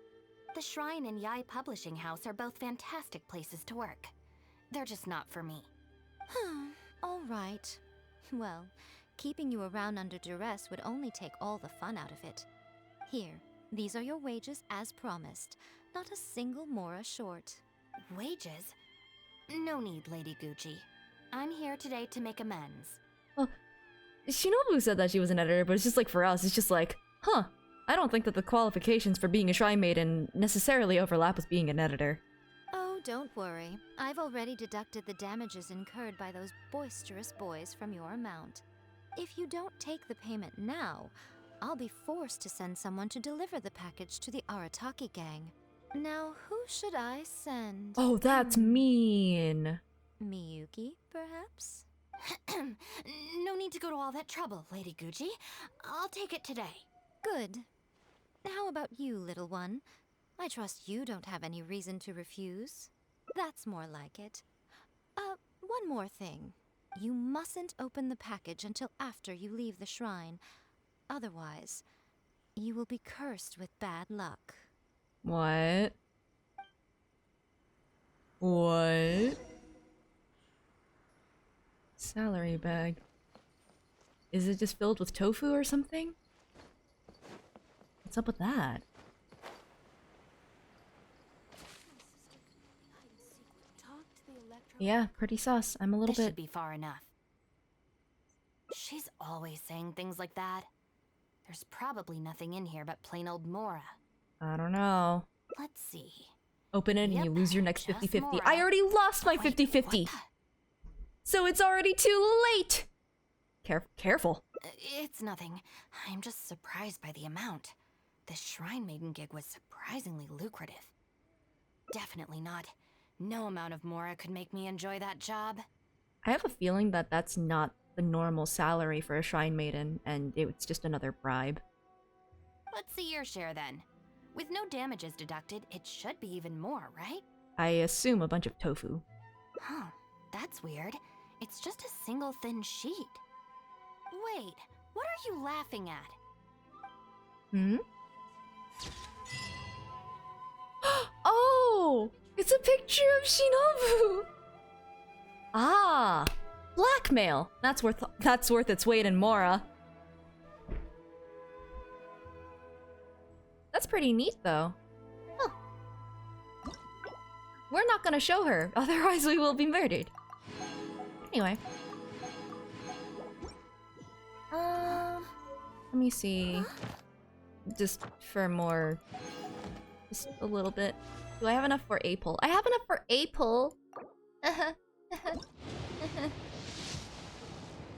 B: The Shrine and Yai Publishing House are both fantastic places to work. They're just not for me.
Q: All right. Well, keeping you around under duress would only take all the fun out of it. Here, these are your wages as promised. Not a single mora short.
B: Wages? No need, Lady Guji. I'm here today to make amends.
A: Well, Shinobu said that she was an editor, but it's just like for us, it's just like, huh, I don't think that the qualifications for being a shrine maiden necessarily overlap with being an editor.
Q: Oh, don't worry. I've already deducted the damages incurred by those boisterous boys from your amount. If you don't take the payment now, I'll be forced to send someone to deliver the package to the Arataki gang. Now, who should I send?
A: Oh, that's mean.
Q: Miyuki, perhaps?
B: No need to go to all that trouble, Lady Guji. I'll take it today.
Q: Good. How about you, little one? I trust you don't have any reason to refuse. That's more like it. One more thing. You mustn't open the package until after you leave the shrine. Otherwise, you will be cursed with bad luck.
A: What? What? Salary bag. Is it just filled with tofu or something? What's up with that? Yeah, pretty sus. I'm a little
B: This
A: bit...
B: should be far enough. She's always saying things like that. There's probably nothing in here but plain old Mora.
A: I don't know.
B: Let's see.
A: Open it and you lose your next
B: just
A: 50-50.
B: Mora.
A: I already lost my 50-50! So it's already too late! Careful.
B: It's nothing. I'm just surprised by the amount. This shrine maiden gig was surprisingly lucrative. Definitely not. No amount of Mora could make me enjoy that job.
A: I have a feeling that that's not the normal salary for a shrine maiden, and it's just another bribe.
B: Let's see your share then. With no damages deducted, it should be even more, right?
A: I assume a bunch of tofu.
B: Huh, that's weird. It's just a single thin sheet. Wait, what are you laughing at?
A: Hmm? Oh! It's a picture of Shinobu! Ah! Blackmail! That's worth its weight in Mora. That's pretty neat, though. Huh. We're not gonna show her, otherwise we will be murdered. Anyway. Let me see. Just for more... Just a little bit. Do I have enough for a pull? I have enough for a pull!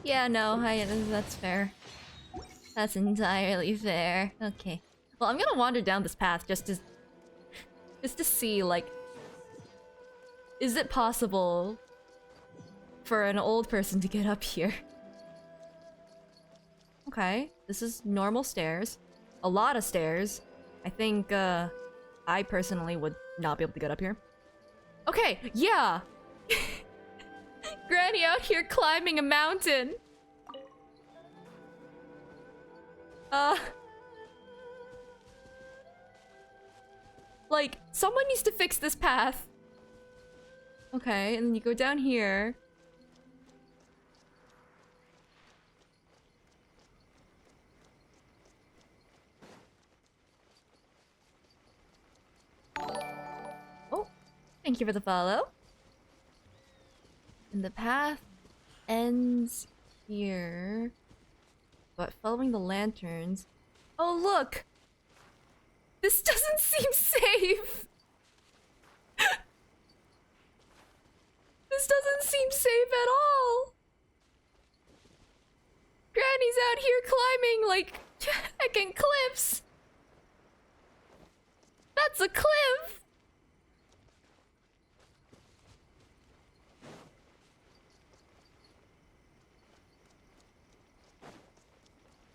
A: Yeah, no, that's fair. That's entirely fair. Okay. Well, I'm gonna wander down this path just to see, like... Is it possible for an old person to get up here? Okay, this is normal stairs. A lot of stairs. I think, I personally would not be able to get up here. Okay, yeah! Granny out here climbing a mountain! Like, someone needs to fix this path. Okay, and then you go down here. Oh, thank you for the follow. And the path ends here. But following the lanterns... Oh, look! This doesn't seem safe! This doesn't seem safe at all! Granny's out here climbing, like, heckin' cliffs! That's a cliff!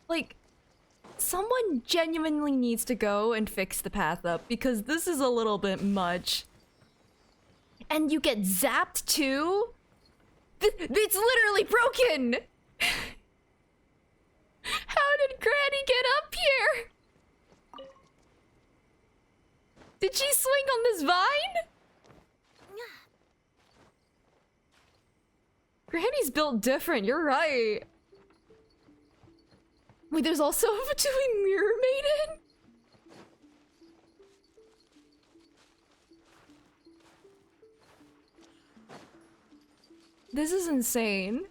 A: Like, someone genuinely needs to go and fix the path up, because this is a little bit much. And you get zapped too? It's literally broken! How did Granny get up here? Did she swing on this vine? Granny's built different, you're right. Wait, there's also a Fatui Mirror Maiden? This is insane.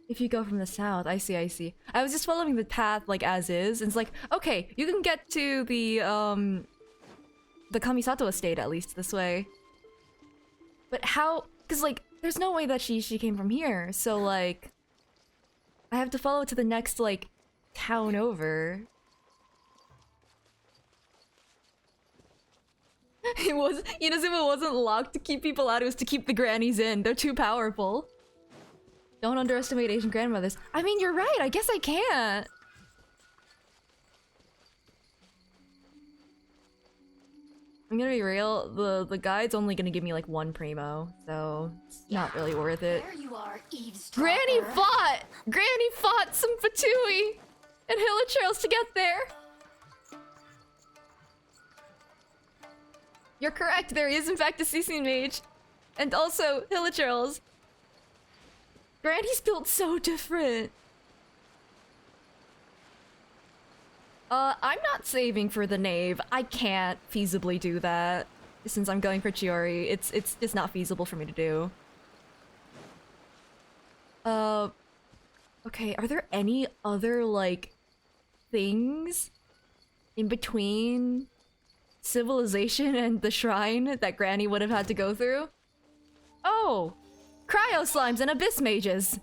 A: If you go from the south, I see, I see. I was just following the path like as is, and it's like, okay, you can get to the Kamisato estate at least this way. But how? Because like, there's no way that she came from here, so like, I have to follow to the next like town over. It was, Inazuma wasn't locked to keep people out, it was to keep the grannies in. They're too powerful. Don't underestimate Asian grandmothers. I mean, you're right, I guess I can't. I'm gonna be real, the guide's only gonna give me like one primo, so it's not really worth it.
O: There you are, eavesdropper.
A: Granny fought some Fatui and Hilichurls to get there! You're correct, there is in fact a CC mage. And also, Hilichurls. Granny's built so different. I'm not saving for the Knave. I can't feasibly do that. Since I'm going for Chiori, it's just not feasible for me to do. Okay, are there any other, like, things in between civilization and the shrine that Granny would have had to go through? Oh! Cryo slimes and abyss mages!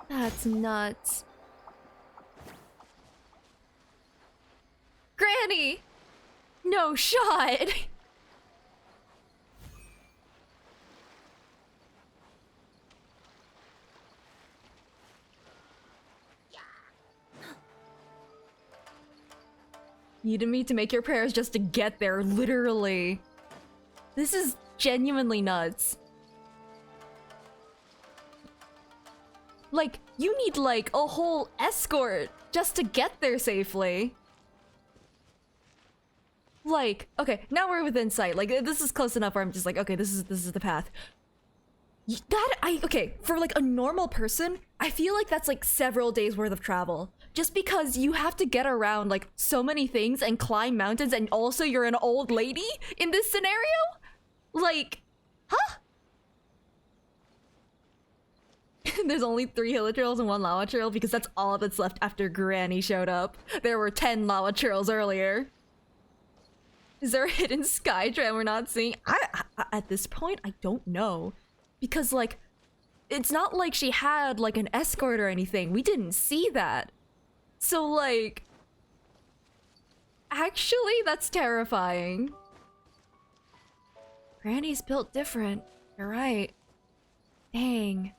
A: That's nuts. Granny! No shot! Needed me to make your prayers just to get there, literally. This is genuinely nuts. Like, you need like a whole escort just to get there safely. Like, okay, now we're within sight. Like, this is close enough where I'm just like, okay, this is the path. Okay, for like a normal person, I feel like that's like several days worth of travel. Just because you have to get around like so many things and climb mountains, and also you're an old lady in this scenario? Like, huh? There's only 3 Hilichurls and 1 Lava Churl because that's all that's left after Granny showed up. There were 10 Lava Churls earlier. Is there a hidden sky trend we're not seeing? At this point, I don't know. Because, like, it's not like she had, like, an escort or anything. We didn't see that. So, like... Actually, that's terrifying. Granny's built different. You're right. Dang.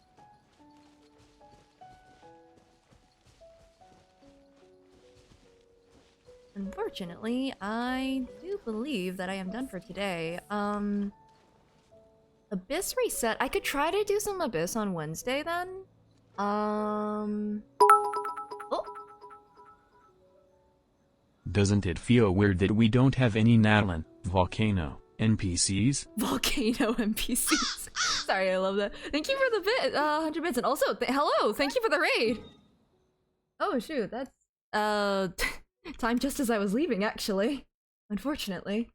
A: Unfortunately, I do believe that I am done for today. Abyss reset. I could try to do some Abyss on Wednesday then. Oh.
C: Doesn't it feel weird that we don't have any Natlan, Volcano, NPCs?
A: Volcano NPCs. Sorry, I love that. Thank you for the bit, 100 bits, and also, hello, thank you for the raid. Oh shoot, that's, time just as I was leaving, actually. Unfortunately.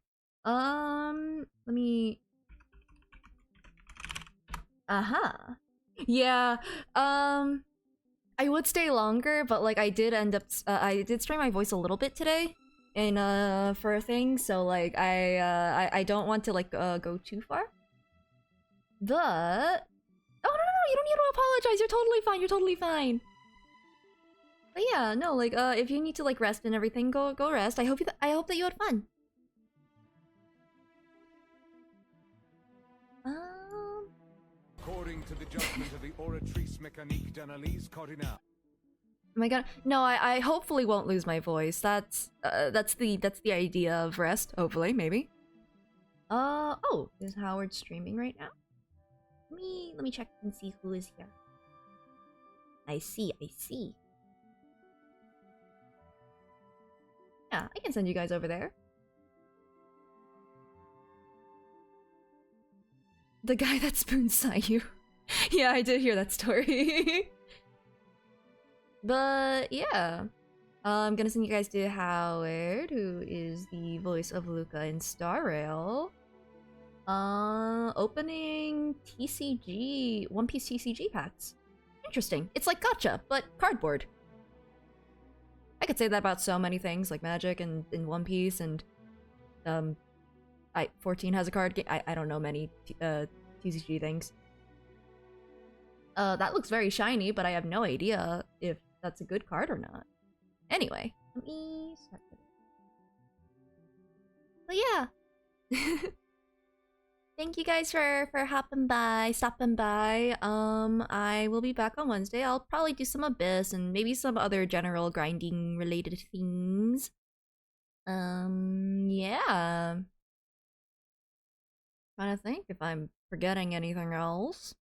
A: Let me... Yeah, I would stay longer, but like I did end up, I did strain my voice a little bit today in, for a thing, so like I don't want to like, go too far. But... Oh, no, you don't need to apologize, you're totally fine, you're totally fine. But yeah, no, like, if you need to like rest and everything, go rest. I hope that you had fun.
V: According to the judgment of the Oratrice Mécanique d'Analyse Cardinal.
A: Oh my god, no, I hopefully won't lose my voice. That's the idea of rest, hopefully, maybe. Oh, is Howard streaming right now? Let me check and see who is here. I see. Yeah, I can send you guys over there. The guy that spoon saw you. Yeah, I did hear that story. But yeah. I'm gonna send you guys to Howard, who is the voice of Luca in Star Rail. Opening TCG, One Piece TCG packs. Interesting. It's like gacha, but cardboard. I could say that about so many things, like Magic and in One Piece, and 14 has a card game. I don't know many TCG things. That looks very shiny, but I have no idea if that's a good card or not. Anyway, let me start with it. But yeah. Thank you guys for stopping by. I will be back on Wednesday. I'll probably do some Abyss and maybe some other general grinding related things. Yeah. Trying to think if I'm forgetting anything else.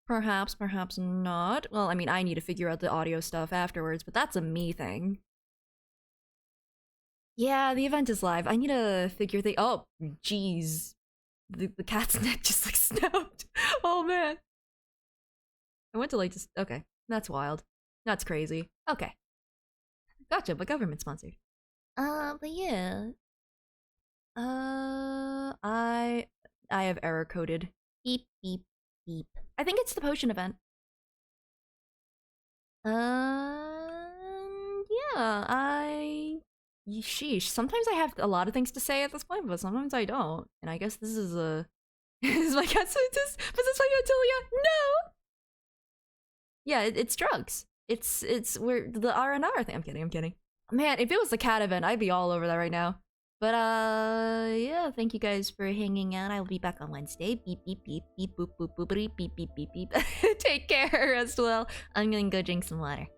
A: Perhaps not. Well, I mean, I need to figure out the audio stuff afterwards, but that's a me thing. Yeah, the event is live. I need to figure the— oh, jeez. The cat's neck just like snapped. Oh man. I went to like just— okay. That's wild. That's crazy. Okay. Gotcha, but government sponsored. But yeah. I have error coded. Beep, beep, beep. I think it's the potion event. Yeah, sheesh. Sometimes I have a lot of things to say at this point, but sometimes I don't. And I guess this is a... is my cat scientist? Was this like Attilia? No! Yeah, it's drugs. We're the R&R thing. I'm kidding. Man, if it was the cat event, I'd be all over that right now. But, yeah, thank you guys for hanging out. I'll be back on Wednesday. Beep, beep, beep, beep, boop, boop, boop, beep, beep, beep, beep, beep. Take care as well. I'm gonna go drink some water.